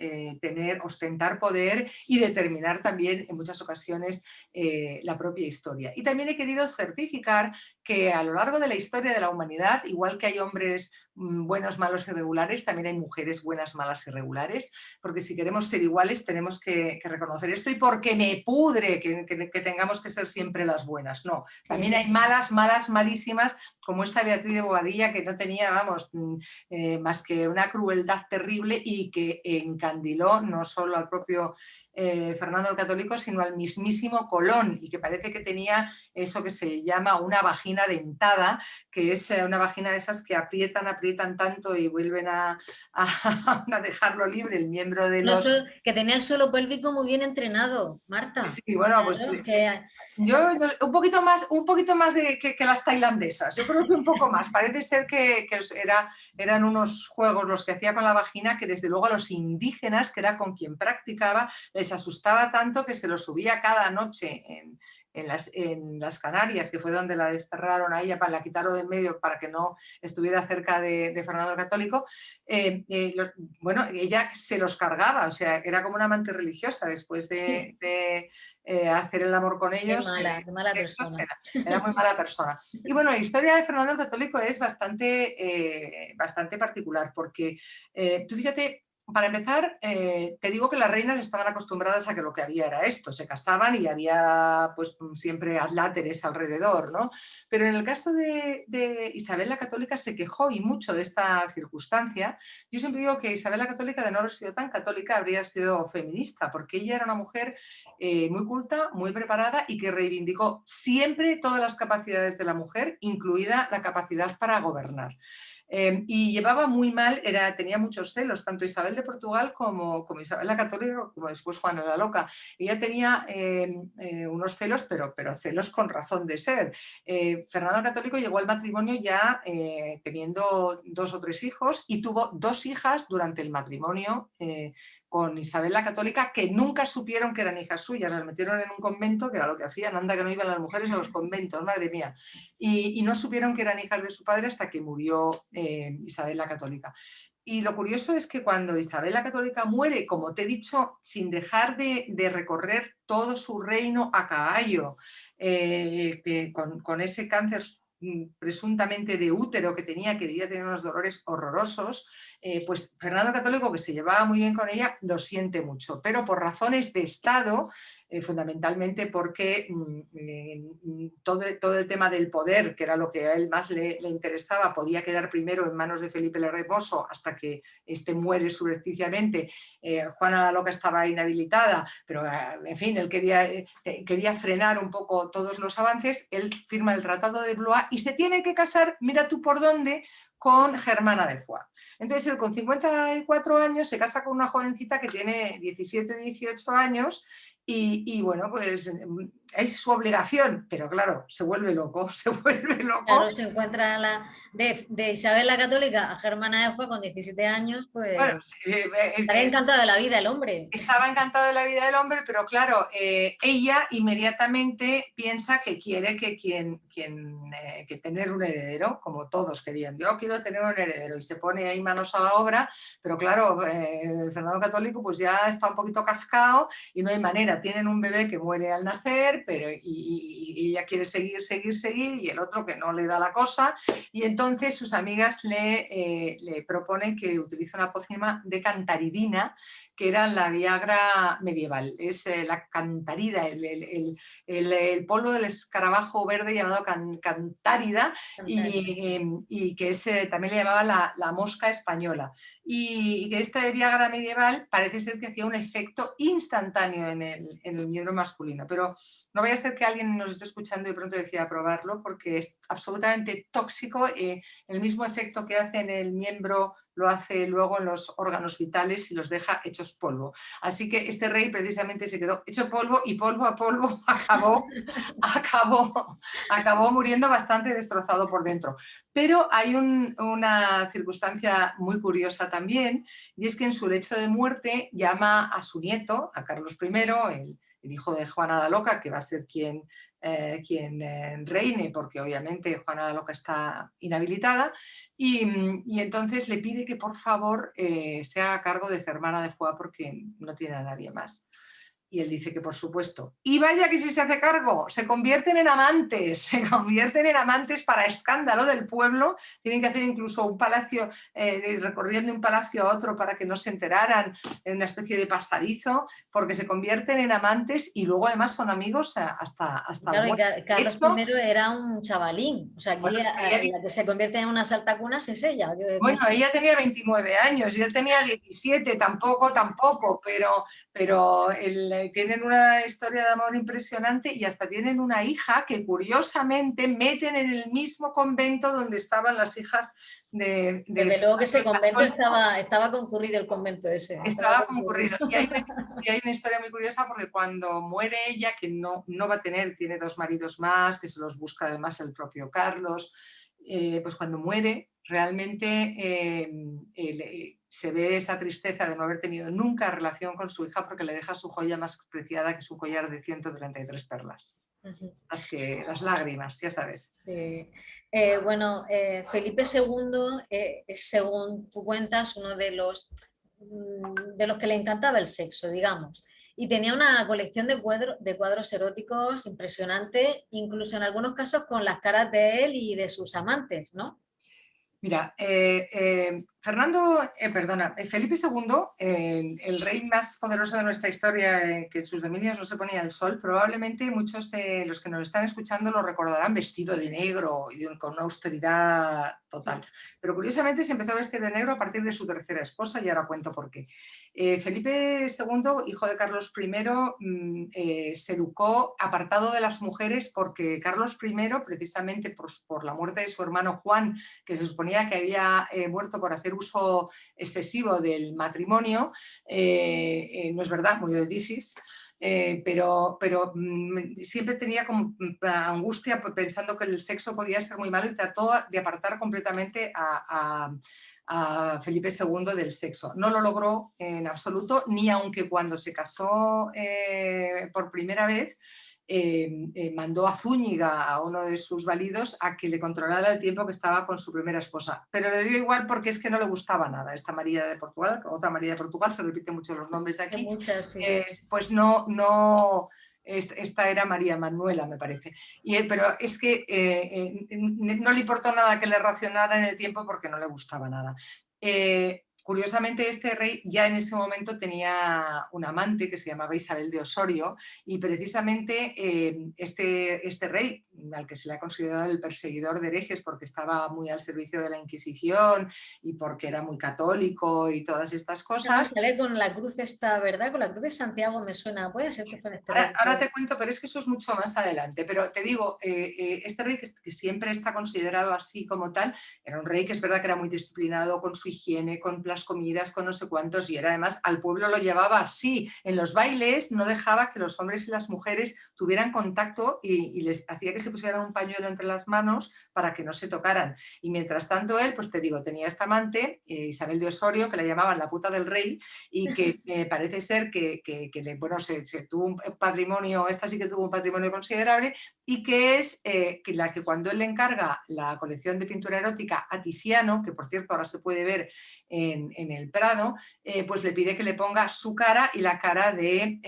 ostentar poder y determinar también en muchas ocasiones la propia historia. Y también he querido certificar que a lo largo de la historia de la humanidad, igual que hay hombres buenos, malos y regulares, también hay mujeres buenas, malas y regulares, porque si queremos ser iguales tenemos que reconocer esto, y porque me pudre que tengamos que ser siempre las buenas. No, también hay malas, malísimas, como esta Beatriz de Bobadilla, que no tenía, vamos, más que una crueldad terrible, y que encandiló no solo al propio Fernando el Católico, sino al mismísimo Colón, y que parece que tenía eso que se llama una vagina dentada, que es una vagina de esas que aprietan tanto y vuelven a dejarlo libre el miembro de los... Que tenía el suelo pélvico muy bien entrenado, Marta. Sí, bueno, pues yo un poquito más que las tailandesas, yo creo que un poco más. Parece ser que eran unos juegos los que hacía con la vagina, que desde luego a los indígenas, que era con quien practicaba, les asustaba tanto que se lo subía cada noche en las Canarias, que fue donde la desterraron a ella, la quitaron de en medio para que no estuviera cerca de Fernando el Católico. Bueno, ella se los cargaba, o sea, era como una amante religiosa después de hacer el amor con ellos. Qué mala persona. Era muy mala persona. Y bueno, la historia de Fernando el Católico es bastante particular, porque tú fíjate, para empezar, te digo que las reinas estaban acostumbradas a que lo que había era esto, se casaban y había pues siempre adláteres alrededor, ¿no? Pero en el caso de Isabel la Católica se quejó y mucho de esta circunstancia. Yo siempre digo que Isabel la Católica, de no haber sido tan católica, habría sido feminista, porque ella era una mujer muy culta, muy preparada y que reivindicó siempre todas las capacidades de la mujer, incluida la capacidad para gobernar. Y llevaba muy mal, tenía muchos celos, tanto Isabel de Portugal como Isabel la Católica, como después Juana la Loca. Ella tenía unos celos, pero celos con razón de ser. Fernando el Católico llegó al matrimonio ya teniendo 2 o 3 hijos y tuvo 2 hijas durante el matrimonio con Isabel la Católica, que nunca supieron que eran hijas suyas, las metieron en un convento, que era lo que hacían, anda que no iban las mujeres a los conventos, madre mía, y no supieron que eran hijas de su padre hasta que murió Isabel la Católica. Y lo curioso es que cuando Isabel la Católica muere, como te he dicho, sin dejar de recorrer todo su reino a caballo, con ese cáncer presuntamente de útero que tenía, que debía tener unos dolores horrorosos, pues Fernando el Católico, que se llevaba muy bien con ella, lo siente mucho, pero por razones de Estado, fundamentalmente porque todo el tema del poder, que era lo que a él más le interesaba, podía quedar primero en manos de Felipe el Hermoso hasta que este muere subrepticiamente. Juana la Loca estaba inhabilitada, pero en fin, él quería frenar un poco todos los avances. Él firma el Tratado de Blois y se tiene que casar, mira tú por dónde, con Germana de Foix. Entonces él con 54 años se casa con una jovencita que tiene 17 o 18 años y bueno, pues es su obligación, pero claro, se vuelve loco, se vuelve loco. Claro, se encuentra de Isabel la Católica a Germana de Foix con 17 años, pues bueno, estaría encantado de la vida el hombre. Estaba encantado de la vida del hombre, pero claro, ella inmediatamente piensa que quiere que tener un heredero, como todos querían. Yo quiero tener un heredero y se pone ahí manos a la obra, pero claro, Fernando Católico pues ya está un poquito cascado y no hay manera. Tienen un bebé que muere al nacer, pero y ella quiere seguir y el otro que no le da la cosa, y entonces sus amigas le proponen que utilice una pócima de cantaridina, que era la Viagra medieval, es la cantarida, el polvo del escarabajo verde llamado cantárida, y que también le llamaba la mosca española, y que esta de Viagra medieval parece ser que hacía un efecto instantáneo en el miembro masculino, pero no vaya a ser que alguien nos esté escuchando y pronto decida probarlo, porque es absolutamente tóxico. El mismo efecto que hace en el miembro lo hace luego en los órganos vitales y los deja hechos polvo. Así que este rey precisamente se quedó hecho polvo y polvo a polvo acabó muriendo bastante destrozado por dentro. Pero hay una circunstancia muy curiosa también, y es que en su lecho de muerte llama a su nieto, a Carlos I, el hijo de Juana la Loca, que va a ser quien reine, porque obviamente Juana la Loca está inhabilitada, y entonces le pide que por favor se haga cargo de Germana de Foix porque no tiene a nadie más. Y él dice que por supuesto. Y vaya que si se hace cargo, se convierten en amantes para escándalo del pueblo. Tienen que hacer incluso un palacio, recorriendo de un palacio a otro para que no se enteraran, en una especie de pasadizo, porque se convierten en amantes y luego además son amigos hasta claro, Carlos I era un chavalín, o sea, aquí bueno, la que se convierte en una saltacunas es ella. Bueno, ella tenía 29 años y él tenía 17, tampoco, pero tienen una historia de amor impresionante y hasta tienen una hija que curiosamente meten en el mismo convento donde estaban las hijas de desde luego que ese convento estaba concurrido, el convento ese. Estaba concurrido. Y hay una historia muy curiosa porque cuando muere ella, que no va a tener, tiene 2 maridos más, que se los busca además el propio Carlos, pues cuando muere realmente se ve esa tristeza de no haber tenido nunca relación con su hija porque le deja su joya más preciada, que es un collar de 133 perlas. Las lágrimas, ya sabes. Sí. Bueno, Felipe II es, según tú cuentas, uno de los que le encantaba el sexo, digamos. Y tenía una colección de cuadros eróticos impresionante, incluso en algunos casos con las caras de él y de sus amantes, ¿no? Mira, Felipe II, el rey más poderoso de nuestra historia, que en sus dominios no se ponía el sol, probablemente muchos de los que nos están escuchando lo recordarán vestido de negro y con una austeridad total. Pero curiosamente se empezó a vestir de negro a partir de su tercera esposa y ahora cuento por qué. Felipe II, hijo de Carlos I, se educó apartado de las mujeres porque Carlos I, precisamente por la muerte de su hermano Juan, que se suponía que había muerto por hacer uso excesivo del matrimonio, no es verdad, murió de tisis, pero siempre tenía como angustia pensando que el sexo podía ser muy malo y trató de apartar completamente a Felipe II del sexo. No lo logró en absoluto, ni aunque cuando se casó por primera vez, mandó a Zúñiga, a uno de sus validos, a que le controlara el tiempo que estaba con su primera esposa. Pero le dio igual porque es que no le gustaba nada. Esta María de Portugal, otra María de Portugal, se repiten mucho los nombres de aquí, muchas, sí. pues no, esta era María Manuela, me parece. Pero es que no le importó nada que le racionara en el tiempo porque no le gustaba nada. Curiosamente, este rey ya en ese momento tenía un amante que se llamaba Isabel de Osorio y precisamente este rey, al que se le ha considerado el perseguidor de herejes porque estaba muy al servicio de la Inquisición y porque era muy católico y todas estas cosas. Sale con la cruz esta, ¿verdad? Con la cruz de Santiago me suena. Puede ser que fue en este ahora te cuento, pero es que eso es mucho más adelante. Pero te digo, este rey que siempre está considerado así como tal, era un rey que es verdad que era muy disciplinado con su higiene, con las comidas, con no sé cuántos, y era además, al pueblo lo llevaba así. En los bailes no dejaba que los hombres y las mujeres tuvieran contacto y les hacía que se pusieran un pañuelo entre las manos para que no se tocaran. Y mientras tanto él, pues te digo, tenía esta amante, Isabel de Osorio, que la llamaban la puta del rey, y que parece ser que bueno, se tuvo un patrimonio, esta sí que tuvo un patrimonio considerable, y que es que la que cuando él le encarga la colección de pintura erótica a Tiziano, que por cierto ahora se puede ver en el Prado, pues le pide que le ponga su cara y la cara de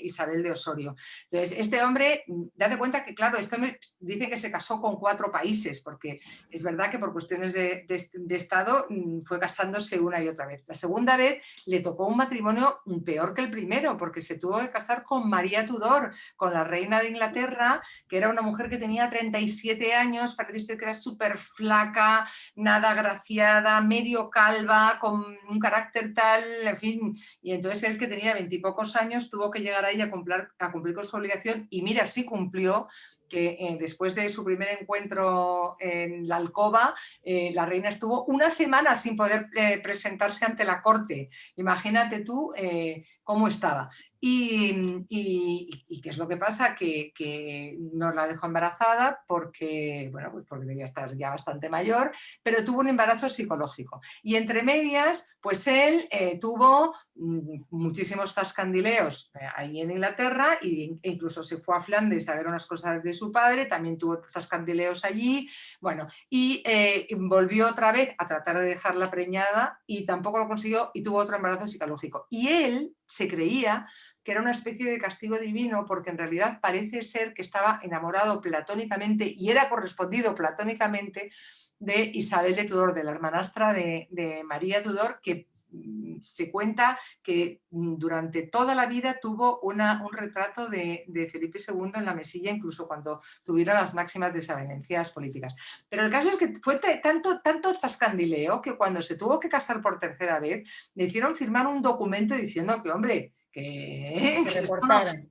Isabel de Osorio. Entonces, este hombre, date cuenta que, claro, este hombre dice que se casó con 4 países, porque es verdad que por cuestiones de Estado fue casándose una y otra vez. La segunda vez le tocó un matrimonio peor que el primero, porque se tuvo que casar con María Tudor, con la reina de Inglaterra, que era una mujer que tenía 37 años, parece que era súper flaca, nada agraciada, medio calva, con un carácter tal, en fin, y entonces él, que tenía 20 y pocos años, tuvo que llegar ahí a cumplir con su obligación, y mira, sí cumplió, que después de su primer encuentro en la alcoba, la reina estuvo una semana sin poder presentarse ante la corte. Imagínate tú cómo estaba. ¿Y qué es lo que pasa? Que no la dejó embarazada porque, bueno, pues porque debía estar ya bastante mayor, pero tuvo un embarazo psicológico. Y entre medias, pues él tuvo muchísimos zascandileos ahí en Inglaterra, e incluso se fue a Flandes a ver unas cosas de su padre, también tuvo zascandileos allí, bueno, y volvió otra vez a tratar de dejarla preñada y tampoco lo consiguió, y tuvo otro embarazo psicológico. Y él se creía que era una especie de castigo divino, porque en realidad parece ser que estaba enamorado platónicamente y era correspondido platónicamente de Isabel de Tudor, de la hermanastra de María Tudor, que se cuenta que durante toda la vida tuvo un retrato de Felipe II en la mesilla, incluso cuando tuvieron las máximas desavenencias políticas. Pero el caso es que fue tanto zascandileo que cuando se tuvo que casar por tercera vez, le hicieron firmar un documento diciendo que, hombre, que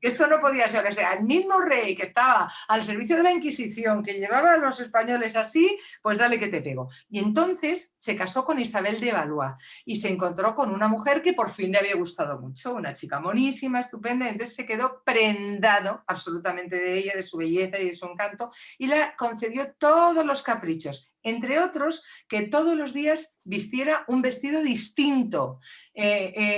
esto no podía ser. O sea, el mismo rey que estaba al servicio de la Inquisición, que llevaba a los españoles así, pues dale que te pego. Y entonces se casó con Isabel de Valois y se encontró con una mujer que por fin le había gustado mucho, una chica monísima, estupenda, y entonces se quedó prendado absolutamente de ella, de su belleza y de su encanto, y le concedió todos los caprichos, entre otros que todos los días vistiera un vestido distinto.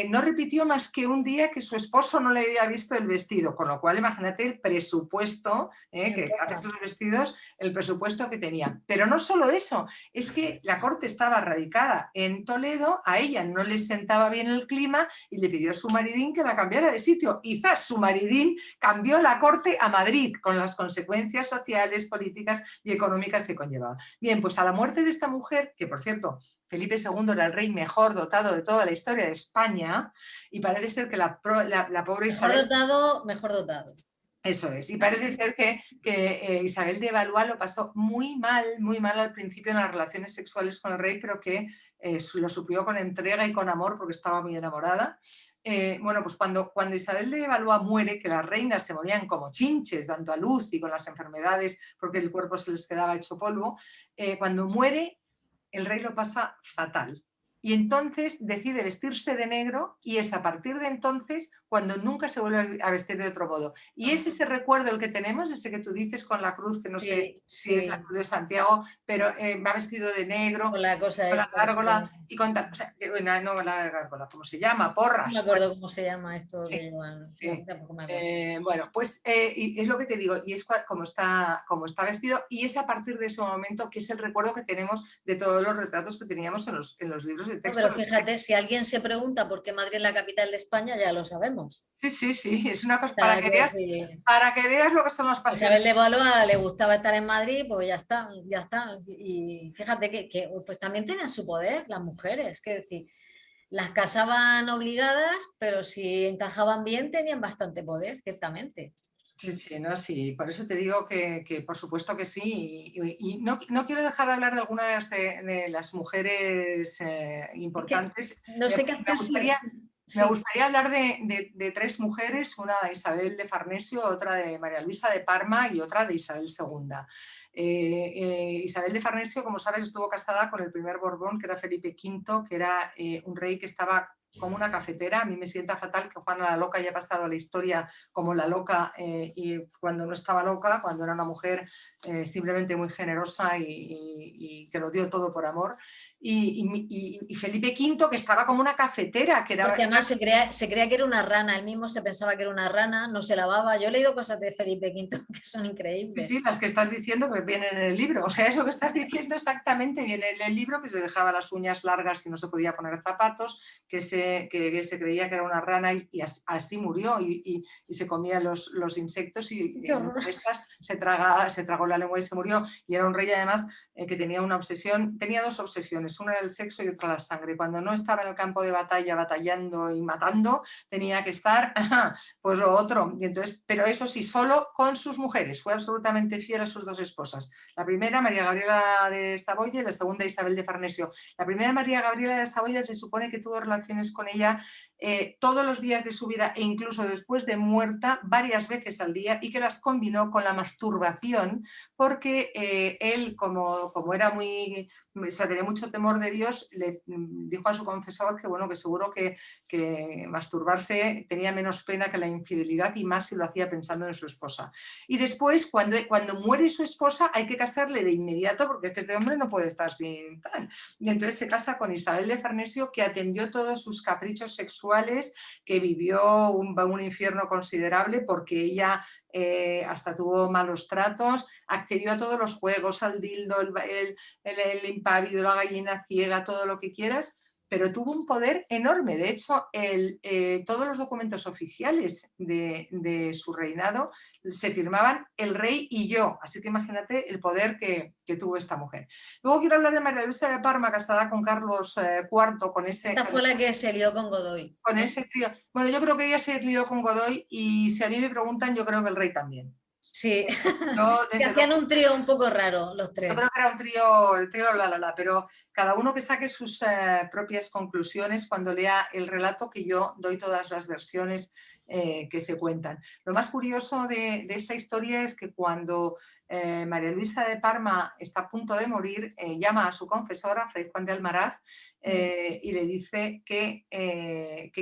No repitió más que un día que su esposo no le había visto el vestido, con lo cual imagínate el presupuesto que hace esos vestidos, el presupuesto que tenía. Pero no solo eso, es que la corte estaba radicada en Toledo, a ella no le sentaba bien el clima y le pidió a su maridín que la cambiara de sitio. Y ¡zas! Su maridín cambió la corte a Madrid, con las consecuencias sociales, políticas y económicas que conllevaba. Bien, pues a la muerte de esta mujer, que por cierto, Felipe II era el rey mejor dotado de toda la historia de España, y parece ser que la pobre Isabel... Mejor dotado. Eso es, y parece ser que Isabel de Valois lo pasó muy mal al principio en las relaciones sexuales con el rey, pero que lo suplió con entrega y con amor porque estaba muy enamorada. Bueno, pues cuando Isabel de Valois muere, que las reinas se morían como chinches, dando a luz y con las enfermedades porque el cuerpo se les quedaba hecho polvo, cuando muere el rey lo pasa fatal. Y entonces decide vestirse de negro y es a partir de entonces cuando nunca se vuelve a vestir de otro modo. Y es ese recuerdo el que tenemos, ese que tú dices con la cruz, que no sé si es la cruz de Santiago, pero va vestido de negro, con la cosa con la gárgola y con tal, o sea, no la gárgola, ¿cómo se llama? Porras. No me acuerdo cómo se llama esto sí, que llevan. Sí. No, bueno, pues y es lo que te digo, y es como está vestido, y es a partir de ese momento que es el recuerdo que tenemos de todos los retratos que teníamos en los libros de texto. No, pero fíjate, si alguien se pregunta por qué Madrid es la capital de España, ya lo sabemos. Sí, es una cosa para que veas lo que son las pasiones. Isabel de Valois le gustaba estar en Madrid, pues ya está. Y fíjate que pues también tienen su poder las mujeres, que decir, las casaban obligadas, pero si encajaban bien tenían bastante poder, ciertamente. Sí, por eso te digo que por supuesto que sí, y no quiero dejar de hablar de algunas de las mujeres importantes. Es que no sé qué hacer. Me gustaría hablar de tres mujeres, una de Isabel de Farnesio, otra de María Luisa de Parma y otra de Isabel II. Isabel de Farnesio, como sabes, estuvo casada con el primer Borbón, que era Felipe V, que era un rey que estaba como una cafetera. A mí me sienta fatal que Juana la Loca haya pasado a la historia como la loca y cuando no estaba loca, cuando era una mujer simplemente muy generosa y que lo dio todo por amor. Y Felipe V, que estaba como una cafetera. Porque además se creía que era una rana, él mismo se pensaba que era una rana, no se lavaba. Yo he leído cosas de Felipe V que son increíbles. Sí, las que estás diciendo que vienen en el libro. O sea, eso que estás diciendo exactamente viene en el libro, que se dejaba las uñas largas y no se podía poner zapatos, que se creía que era una rana y así murió y se comía los insectos y en estas se tragó la lengua y se murió. Y era un rey además que tenía una obsesión, tenía dos obsesiones, una era el sexo y otra la sangre. Cuando no estaba en el campo de batalla batallando y matando, tenía que estar pues lo otro. Y entonces, pero eso sí, solo con sus mujeres, fue absolutamente fiel a sus dos esposas. La primera, María Gabriela de Saboya, y la segunda, Isabel de Farnesio. La primera, María Gabriela de Saboya, se supone que tuvo relaciones con ella todos los días de su vida e incluso después de muerta varias veces al día, y que las combinó con la masturbación porque él, como era tenía mucho temor de Dios, le dijo a su confesor que bueno, que seguro que masturbarse tenía menos pena que la infidelidad, y más si lo hacía pensando en su esposa. Y después, cuando muere su esposa, hay que casarle de inmediato porque es que este hombre no puede estar sin tal. Y entonces se casa con Isabel de Farnesio, que atendió todos sus caprichos sexuales, que vivió un infierno considerable porque ella hasta tuvo malos tratos, accedió a todos los juegos, al dildo, el impávido, la gallina ciega, todo lo que quieras, pero tuvo un poder enorme. De hecho, todos los documentos oficiales de su reinado se firmaban el rey y yo, así que imagínate el poder que tuvo esta mujer. Luego quiero hablar de María Luisa de Parma, casada con Carlos IV, con ese... Esta fue la que se lió con Godoy. Con ese trío. Bueno, yo creo que ella se lió con Godoy, y si a mí me preguntan, yo creo que el rey también. Sí, que hacían un trío un poco raro los tres. Yo creo que era un trío, el trío pero cada uno que saque sus propias conclusiones cuando lea el relato, que yo doy todas las versiones que se cuentan. Lo más curioso de esta historia es que cuando María Luisa de Parma está a punto de morir, llama a su confesora, Fray Juan de Almaraz, y le dice que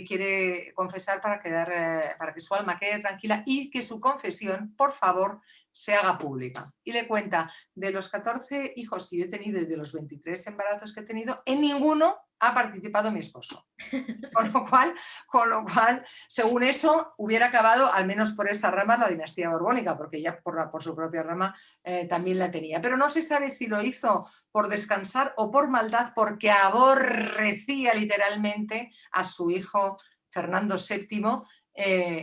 quiere confesar para que su alma quede tranquila y que su confesión, por favor, se haga pública. Y le cuenta, de los 14 hijos que yo he tenido y de los 23 embarazos que he tenido, en ninguno ha participado mi esposo. Con lo cual, según eso, hubiera acabado, al menos por esta rama, la dinastía borbónica, porque ella por su propia rama también la tenía. Pero no se sabe si lo hizo por descansar o por maldad, porque aborrecía literalmente a su hijo Fernando VII,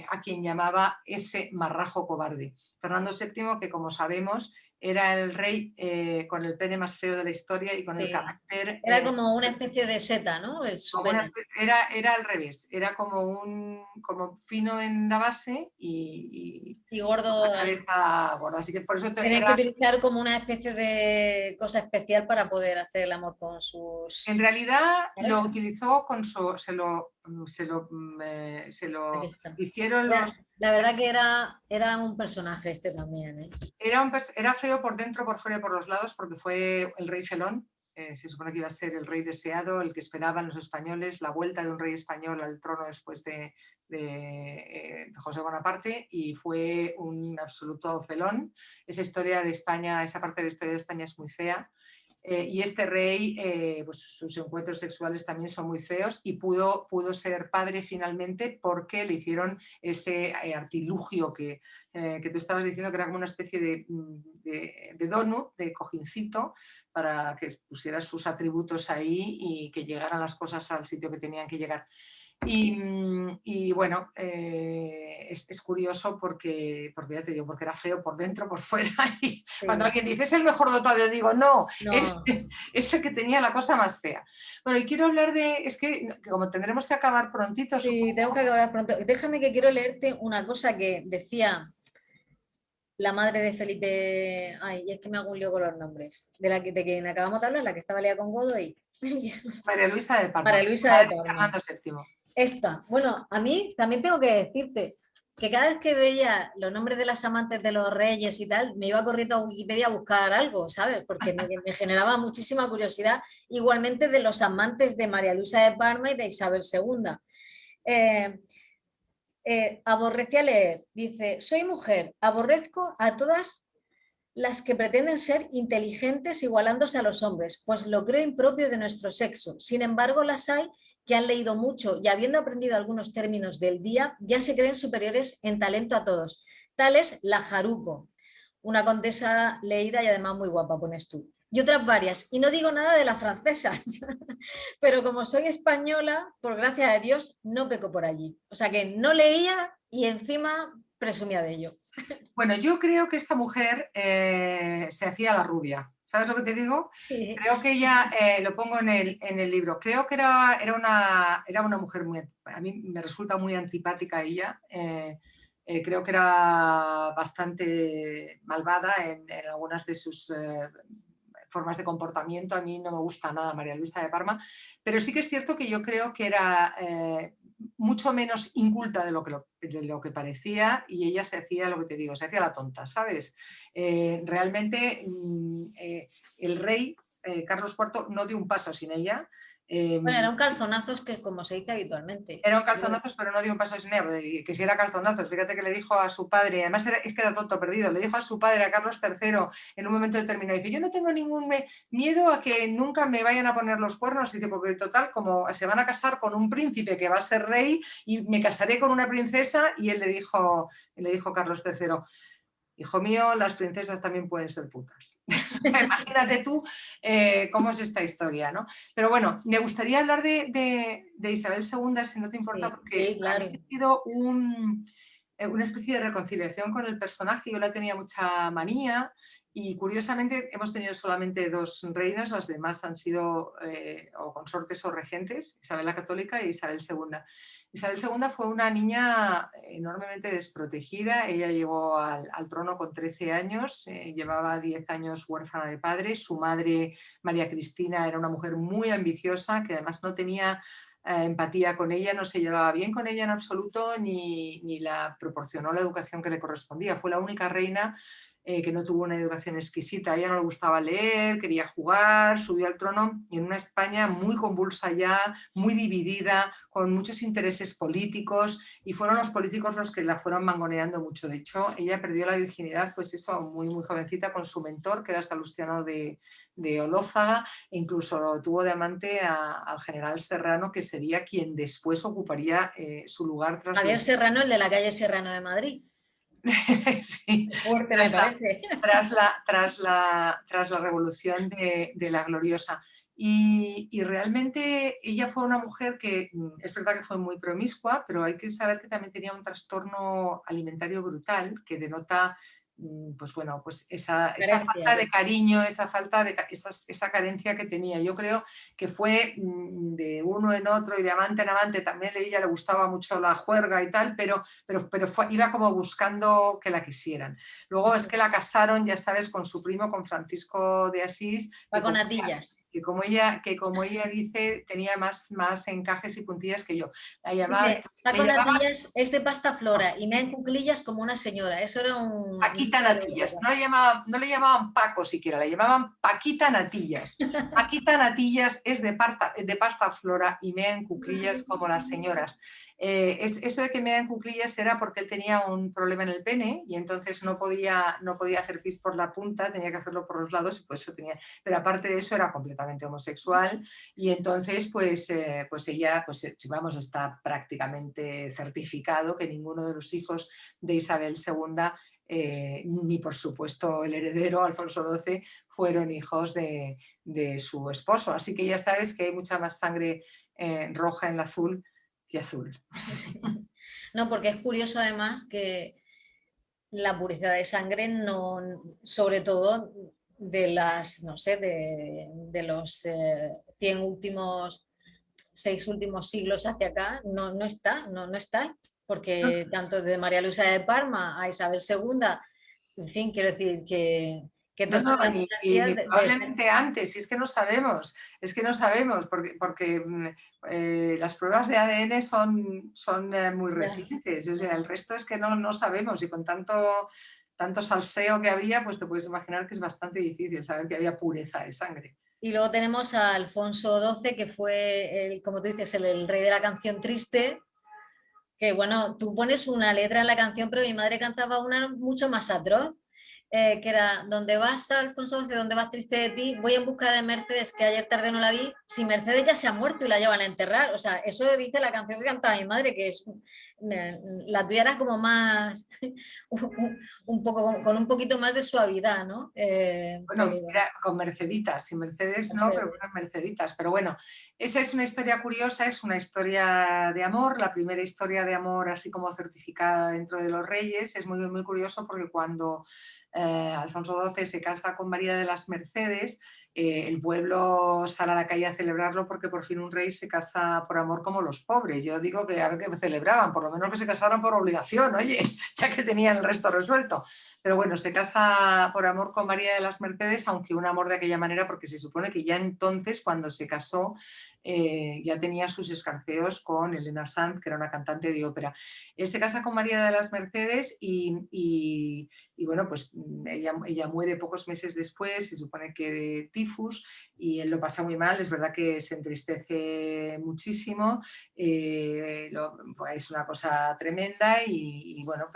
a quien llamaba ese marrajo cobarde. Fernando VII, que como sabemos, era el rey con el pene más feo de la historia y con el carácter... Era como una especie de seta, ¿no? Era al revés, era como fino en la base y gordo. La cabeza gorda, así que por eso Tenían que utilizar como una especie de cosa especial para poder hacer el amor con sus... En realidad lo utilizó se lo hicieron los... La verdad que era un personaje este también, ¿eh? Era feo por dentro, por fuera y por los lados, porque fue el rey felón. Se supone que iba a ser el rey deseado, el que esperaban los españoles, la vuelta de un rey español al trono después de José Bonaparte, y fue un absoluto felón. Esa historia de España, esa parte de la historia de España es muy fea. Y este rey, pues sus encuentros sexuales también son muy feos, y pudo ser padre finalmente porque le hicieron ese artilugio que tú estabas diciendo, que era como una especie de donut, de cojincito, para que pusiera sus atributos ahí y que llegaran las cosas al sitio que tenían que llegar. Y bueno, es curioso porque ya te digo, porque era feo por dentro, por fuera, y cuando alguien dice es el mejor dotado, yo digo no. Es el que tenía la cosa más fea. Bueno, y quiero hablar es que como tendremos que acabar prontito. Sí, tenemos que acabar pronto. Déjame que quiero leerte una cosa que decía la madre de Felipe, ay, es que me hago un lío con los nombres, de quien acabamos de hablar, la que estaba liada con Godoy. María Luisa de Parma. María Luisa de Parma. Fernando VII. Esta, bueno, a mí también tengo que decirte que cada vez que veía los nombres de las amantes de los reyes y tal, me iba corriendo a Wikipedia a buscar algo, ¿sabes? Porque me generaba muchísima curiosidad, igualmente de los amantes de María Luisa de Parma y de Isabel II. Aborrecía leer, dice, soy mujer, aborrezco a todas las que pretenden ser inteligentes igualándose a los hombres, pues lo creo impropio de nuestro sexo. Sin embargo, las hay que han leído mucho y habiendo aprendido algunos términos del día, ya se creen superiores en talento a todos. Tal es la Jaruco, una condesa leída y además muy guapa, pones tú. Y otras varias. Y no digo nada de las francesas, pero como soy española, por gracia de Dios, no peco por allí. O sea que no leía y encima presumía de ello. Bueno, yo creo que esta mujer se hacía la rubia. ¿Sabes lo que te digo? Sí. Creo que ella, lo pongo en el libro, creo que era una mujer a mí me resulta muy antipática ella. Creo que era bastante malvada en algunas de sus formas de comportamiento. A mí no me gusta nada María Luisa de Parma, pero sí que es cierto que yo creo que era mucho menos inculta de lo que parecía, y ella se hacía, lo que te digo, se hacía la tonta, ¿sabes? Realmente el rey Carlos IV no dio un paso sin ella. Bueno, eran calzonazos, que como se dice habitualmente. Eran calzonazos, pero no dio un paso sin ella, que si era calzonazos, fíjate que le dijo a su padre, además es que era tonto perdido, le dijo a su padre, a Carlos III, en un momento determinado, dice, yo no tengo ningún miedo a que nunca me vayan a poner los cuernos, porque total, como se van a casar con un príncipe que va a ser rey, y me casaré con una princesa, y él le dijo Carlos III, hijo mío, las princesas también pueden ser putas. Imagínate tú cómo es esta historia, ¿no? Pero bueno, me gustaría hablar de Isabel II, si no te importa, porque claro, ha sido una especie de reconciliación con el personaje. Yo la tenía mucha manía y curiosamente hemos tenido solamente 2 reinas, las demás han sido o consortes o regentes, Isabel la Católica e Isabel II. Isabel II fue una niña enormemente desprotegida. Ella llegó al trono con 13 años, llevaba 10 años huérfana de padre. Su madre, María Cristina, era una mujer muy ambiciosa que además no tenía empatía con ella, no se llevaba bien con ella en absoluto, ni la proporcionó la educación que le correspondía. Fue la única reina que no tuvo una educación exquisita. A ella no le gustaba leer, quería jugar, subió al trono en una España muy convulsa ya, muy dividida, con muchos intereses políticos, y fueron los políticos los que la fueron mangoneando mucho. De hecho, ella perdió la virginidad, pues eso, muy, muy jovencita, con su mentor, que era Salustiano de Olózaga, e incluso tuvo de amante al general Serrano, que sería quien después ocuparía su lugar tras Javier Serrano, el de la calle Serrano de Madrid. sí, Fuerte me parece. tras la revolución de la Gloriosa. Y realmente ella fue una mujer que es verdad que fue muy promiscua, pero hay que saber que también tenía un trastorno alimentario brutal que denota pues bueno, pues esa falta de cariño, esa carencia que tenía. Yo creo que fue de uno en otro y de amante en amante. También a ella le gustaba mucho la juerga y tal, pero iba como buscando que la quisieran. Luego es que la casaron, ya sabes, con su primo, con Francisco de Asís. Va con natillas. Que como ella dice, tenía más encajes y puntillas que yo. Paco Natillas es de pasta flora y me en cuclillas como una señora. Eso era un... Paquita Natillas. No le llamaban Paco siquiera, le llamaban Paquita Natillas. Paquita Natillas es de pasta flora y mea en cuclillas como las señoras. Eso de que mea en cuclillas era porque él tenía un problema en el pene y entonces no podía hacer pis por la punta, tenía que hacerlo por los lados y por eso tenía... Pero aparte de eso era completamente homosexual y entonces pues ella, pues vamos, está prácticamente certificado que ninguno de los hijos de Isabel II ni por supuesto el heredero Alfonso XII fueron hijos de su esposo. Así que ya sabes que hay mucha más sangre roja en el azul que azul. No, porque es curioso además que la pureza de sangre no, sobre todo de las, no sé, de los 6 últimos siglos hacia acá, no está, porque tanto de María Luisa de Parma a Isabel II, en fin, quiero decir que y probablemente antes, y es que no sabemos, porque las pruebas de ADN son muy recientes, o sea, el resto es que no sabemos, y con tanto salseo que había, pues te puedes imaginar que es bastante difícil saber que había pureza de sangre. Y luego tenemos a Alfonso XII, que fue, como tú dices, el rey de la canción triste, que bueno, tú pones una letra en la canción, pero mi madre cantaba una mucho más atroz, que era: ¿dónde vas, Alfonso XII? ¿Dónde vas, triste de ti? Voy en busca de Mercedes, que ayer tarde no la vi. Si Mercedes ya se ha muerto y la llevan a enterrar. O sea, eso dice la canción que cantaba mi madre, que es la tuya era como más, un poco, con un poquito más de suavidad, ¿no? Bueno, mira, con Merceditas, sin Mercedes no, pero con Merceditas. Pero bueno, esa es una historia curiosa, es una historia de amor, la primera historia de amor así como certificada dentro de los reyes. Es muy, muy curioso porque cuando Alfonso XII se casa con María de las Mercedes, el pueblo sale a la calle a celebrarlo porque por fin un rey se casa por amor como los pobres. Yo digo que a ver qué celebraban, por lo menos que se casaran por obligación, oye, ya que tenían el resto resuelto. Pero bueno, se casa por amor con María de las Mercedes, aunque un amor de aquella manera, porque se supone que ya entonces, cuando se casó, ya tenía sus escarceos con Elena Sanz, que era una cantante de ópera. Él se casa con María de las Mercedes y bueno, pues ella muere pocos meses después, se supone que de tifus, y él lo pasa muy mal. Es verdad que se entristece muchísimo, es una cosa tremenda y bueno,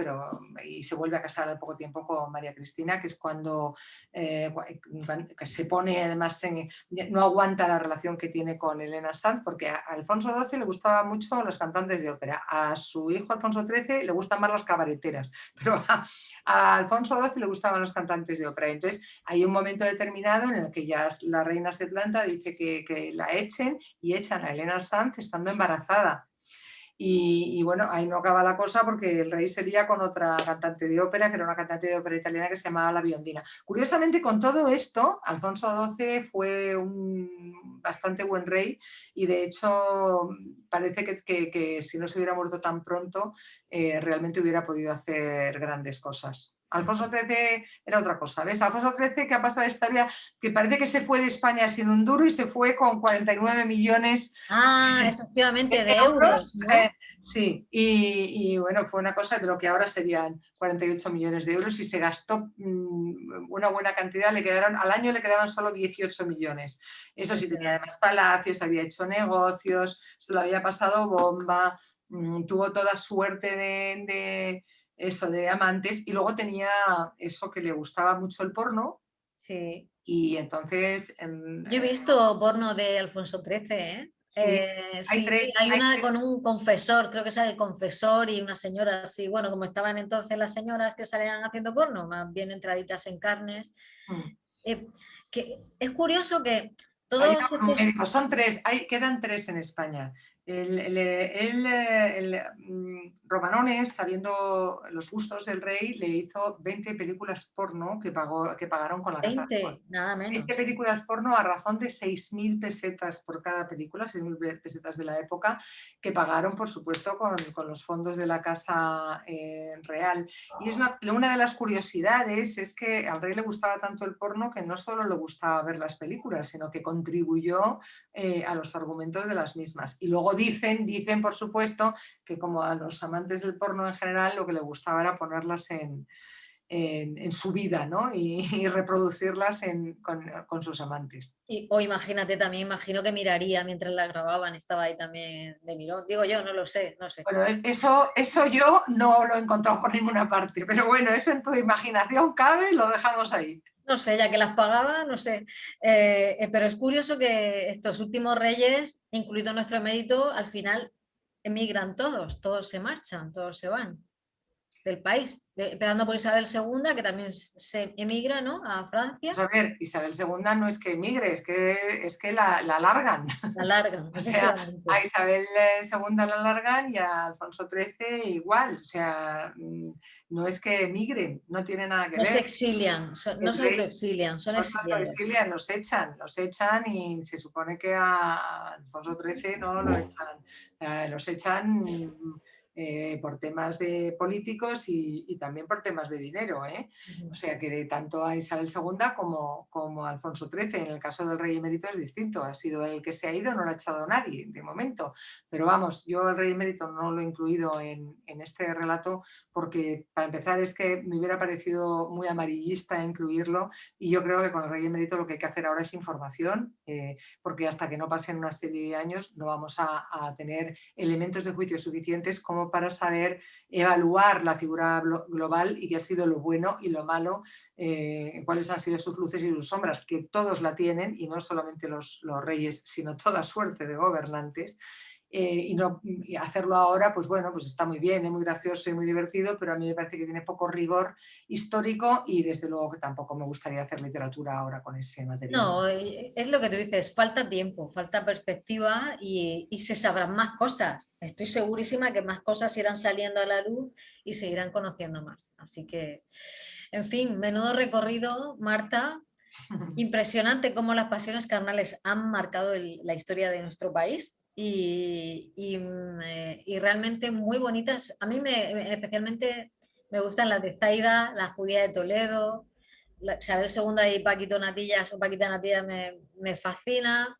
y se vuelve a casar al poco tiempo con María Cristina, que es cuando que se pone además no aguanta la relación que tiene con Elena Sanz, porque a Alfonso XII le gustaban mucho las cantantes de ópera, a su hijo Alfonso XIII le gustan más las cabareteras, pero a Alfonso XII le gustaban los cantantes de ópera. Entonces hay un momento determinado en el que ya la reina se planta, dice que la echen, y echan a Elena Sanz estando embarazada. Y bueno, ahí no acaba la cosa porque el rey sería con otra cantante de ópera, que era una cantante de ópera italiana que se llamaba La Biondina. Curiosamente, con todo esto, Alfonso XII fue un bastante buen rey y de hecho parece que si no se hubiera muerto tan pronto, realmente hubiera podido hacer grandes cosas. Alfonso XIII era otra cosa, ¿ves? Alfonso XIII, que ha pasado la historia, que parece que se fue de España sin un duro y se fue con 49 millones Efectivamente, de euros. euros, ¿no? Sí, y bueno, fue una cosa de lo que ahora serían 48 millones de euros y se gastó una buena cantidad, al año le quedaban solo 18 millones. Eso sí, tenía además palacios, había hecho negocios, se lo había pasado bomba, tuvo toda suerte de amantes y luego tenía eso que le gustaba mucho el porno. Sí. Y entonces... Yo he visto porno de Alfonso XIII, ¿eh? Sí, Sí, hay una con un confesor, creo que es el confesor y una señora así, bueno, como estaban entonces las señoras que salían haciendo porno, más bien entraditas en carnes. Que es curioso que todos estos... Son tres, quedan tres en España. Romanones, sabiendo los gustos del rey, le hizo 20 películas porno que pagaron con la Casa de Juan. 20, nada menos. 20 películas porno a razón de 6.000 pesetas por cada película, 6.000 pesetas de la época, que pagaron, por supuesto, con los fondos de la Casa Real. Y es una de las curiosidades es que al rey le gustaba tanto el porno que no solo le gustaba ver las películas, sino que contribuyó a los argumentos de las mismas. Y luego dicen, por supuesto, que como a los amantes del porno en general, lo que le gustaba era ponerlas en su vida, ¿no? y reproducirlas con sus amantes. O imagínate también, imagino que miraría mientras la grababan, estaba ahí también de mirón. Digo yo, no lo sé, no sé. Bueno, eso yo no lo he encontrado por ninguna parte, pero bueno, eso en tu imaginación cabe, lo dejamos ahí. No sé, ya que las pagaba, no sé. Pero es curioso que estos últimos reyes, incluido nuestro emérito, al final emigran todos se marchan, todos se van del país. Empezando por Isabel II, que también se emigra, ¿no?, a Francia. Pues a ver, Isabel II no es que emigre, es que la largan. La largan, o sea, a Isabel II la largan y a Alfonso XIII igual. O sea, no es que emigren, no tiene nada que ver. No se exilian, no se autoexilian, son exiliados. Exilian, los echan y se supone que a Alfonso XIII no lo echan, los echan por temas de políticos y también por temas de dinero, ¿eh? O sea que tanto a Isabel II como a Alfonso XIII, en el caso del rey emérito es distinto, ha sido el que se ha ido, no lo ha echado nadie de momento, pero vamos, yo el rey emérito no lo he incluido en este relato porque para empezar es que me hubiera parecido muy amarillista incluirlo y yo creo que con el rey emérito lo que hay que hacer ahora es información, porque hasta que no pasen una serie de años no vamos a tener elementos de juicio suficientes como para saber evaluar la figura global y qué ha sido lo bueno y lo malo, cuáles han sido sus luces y sus sombras, que todos la tienen y no solamente los reyes, sino toda suerte de gobernantes. Y hacerlo ahora, pues bueno, pues está muy bien, es muy gracioso y muy divertido, pero a mí me parece que tiene poco rigor histórico y desde luego que tampoco me gustaría hacer literatura ahora con ese material. No, es lo que tú dices, falta tiempo, falta perspectiva y se sabrán más cosas. Estoy segurísima que más cosas irán saliendo a la luz y se irán conociendo más. Así que, en fin, menudo recorrido, Marta. Impresionante cómo las pasiones carnales han marcado la historia de nuestro país y realmente muy bonitas. A mí especialmente me gustan las de Zaida, la judía de Toledo, Isabel II y Paquita Natillas me fascina,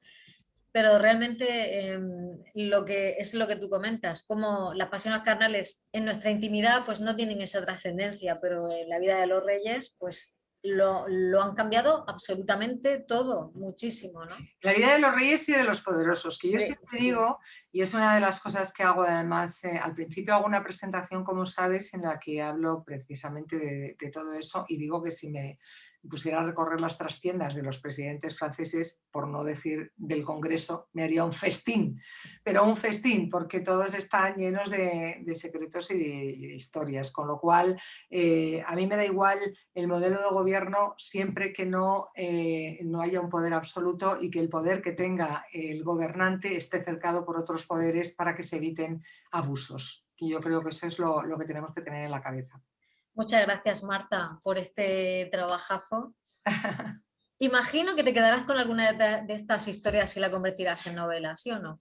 pero realmente lo que es lo que tú comentas, como las pasiones carnales en nuestra intimidad pues no tienen esa trascendencia, pero en la vida de los reyes pues lo han cambiado absolutamente todo, muchísimo, ¿no? La vida de los reyes y de los poderosos, que yo siempre digo, y es una de las cosas que hago además, al principio hago una presentación, como sabes, en la que hablo precisamente de todo eso y digo que si me pusiera a recorrer las trastiendas de los presidentes franceses, por no decir del Congreso, me haría un festín, pero un festín, porque todos están llenos de secretos y de historias, con lo cual a mí me da igual el modelo de gobierno siempre que no haya un poder absoluto y que el poder que tenga el gobernante esté cercado por otros poderes para que se eviten abusos. Y yo creo que eso es lo que tenemos que tener en la cabeza. Muchas gracias, Marta, por este trabajazo. Imagino que te quedarás con alguna de estas historias y la convertirás en novela, ¿sí o no?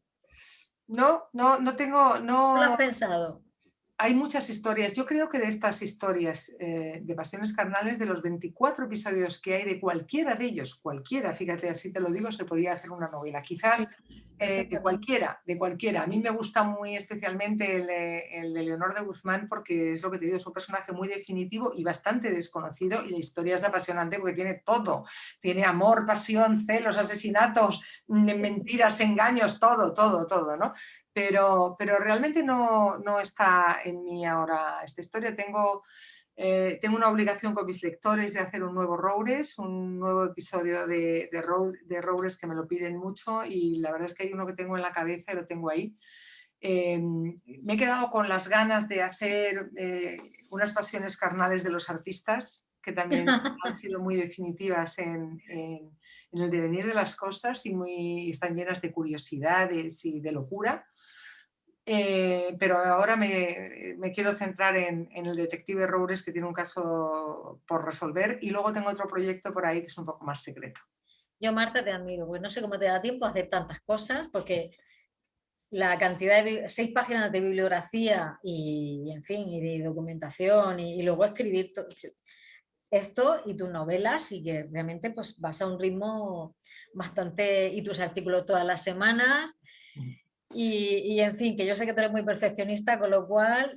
No tengo... ¿No lo has pensado? hay muchas historias. Yo creo que de estas historias de Pasiones Carnales, de los 24 episodios que hay de cualquiera de ellos, cualquiera, fíjate, así te lo digo, se podría hacer una novela. Quizás de cualquiera. A mí me gusta muy especialmente el de Leonor de Guzmán porque es lo que te digo, es un personaje muy definitivo y bastante desconocido y la historia es apasionante porque tiene todo. Tiene amor, pasión, celos, asesinatos, mentiras, engaños, todo, ¿no? Pero realmente no está en mí ahora esta historia. Tengo una obligación con mis lectores de hacer un nuevo Roures, un nuevo episodio de Roures que me lo piden mucho y la verdad es que hay uno que tengo en la cabeza y lo tengo ahí. Me he quedado con las ganas de hacer unas pasiones carnales de los artistas, que también han sido muy definitivas en el devenir de las cosas y están llenas de curiosidades y de locura. Pero ahora me quiero centrar en el detective Roures, que tiene un caso por resolver, y luego tengo otro proyecto por ahí que es un poco más secreto. Yo, Marta, te admiro, pues no sé cómo te da tiempo a hacer tantas cosas, porque la cantidad de 6 páginas de bibliografía y, en fin, y de documentación y luego escribir esto y tus novelas y que realmente pues vas a un ritmo bastante, y tus artículos todas las semanas y en fin, que yo sé que tú eres muy perfeccionista, con lo cual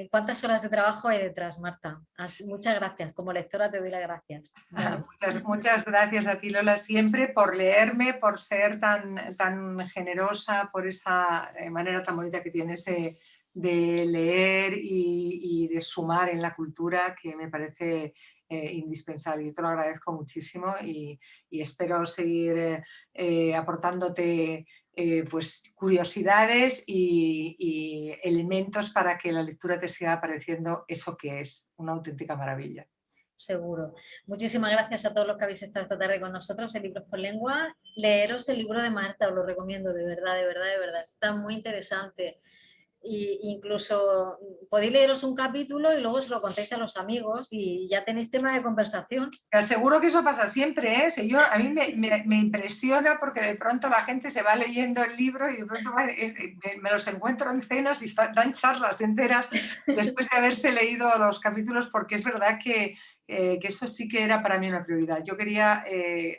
¿cuántas horas de trabajo hay detrás, Marta? Muchas gracias, como lectora te doy las gracias. ¿Vale? Muchas gracias a ti, Lola, siempre por leerme, por ser tan generosa, por esa manera tan bonita que tienes de leer y de sumar en la cultura, que me parece indispensable. Yo te lo agradezco muchísimo y espero seguir aportándote pues curiosidades y elementos para que la lectura te siga pareciendo eso que es, una auténtica maravilla. Seguro. Muchísimas gracias a todos los que habéis estado esta tarde con nosotros en Libros por Lengua. Leeros el libro de Marta, os lo recomiendo de verdad, de verdad, de verdad. Está muy interesante. Y incluso podéis leeros un capítulo y luego se lo contéis a los amigos y ya tenéis tema de conversación. Te aseguro que eso pasa siempre, ¿eh? A mí me impresiona porque de pronto la gente se va leyendo el libro y de pronto me los encuentro en cenas y dan charlas enteras después de haberse leído los capítulos, porque es verdad que eso sí que era para mí una prioridad. Yo quería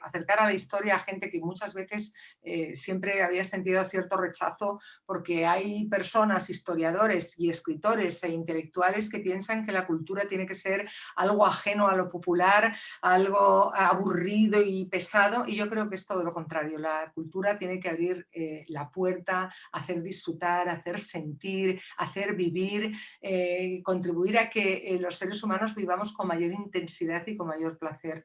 acercar a la historia a gente que muchas veces siempre había sentido cierto rechazo porque hay personas, historiadores y escritores e intelectuales que piensan que la cultura tiene que ser algo ajeno a lo popular, algo aburrido y pesado, y yo creo que es todo lo contrario. La cultura tiene que abrir la puerta, hacer disfrutar, hacer sentir, hacer vivir, contribuir a que los seres humanos vivamos con mayor intensidad y con mayor placer.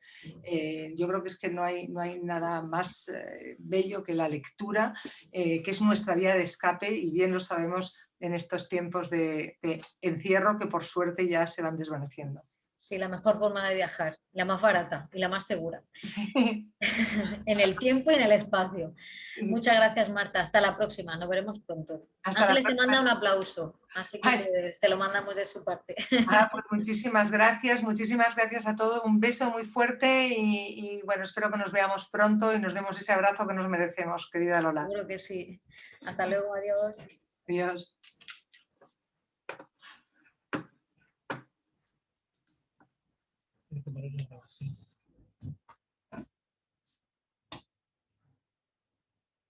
Yo creo que es que no hay nada más bello que la lectura, que es nuestra vía de escape, y bien lo sabemos en estos tiempos de encierro que por suerte ya se van desvaneciendo. Sí, la mejor forma de viajar, la más barata y la más segura. Sí. En el tiempo y en el espacio. Sí. Muchas gracias, Marta. Hasta la próxima. Nos veremos pronto. Hasta Ángeles la te manda un aplauso, así que te lo mandamos de su parte. Pues muchísimas gracias a todos. Un beso muy fuerte y bueno, espero que nos veamos pronto y nos demos ese abrazo que nos merecemos, querida Lola. Seguro que sí. Hasta luego, adiós. Adiós. Tiene que poner la grabación.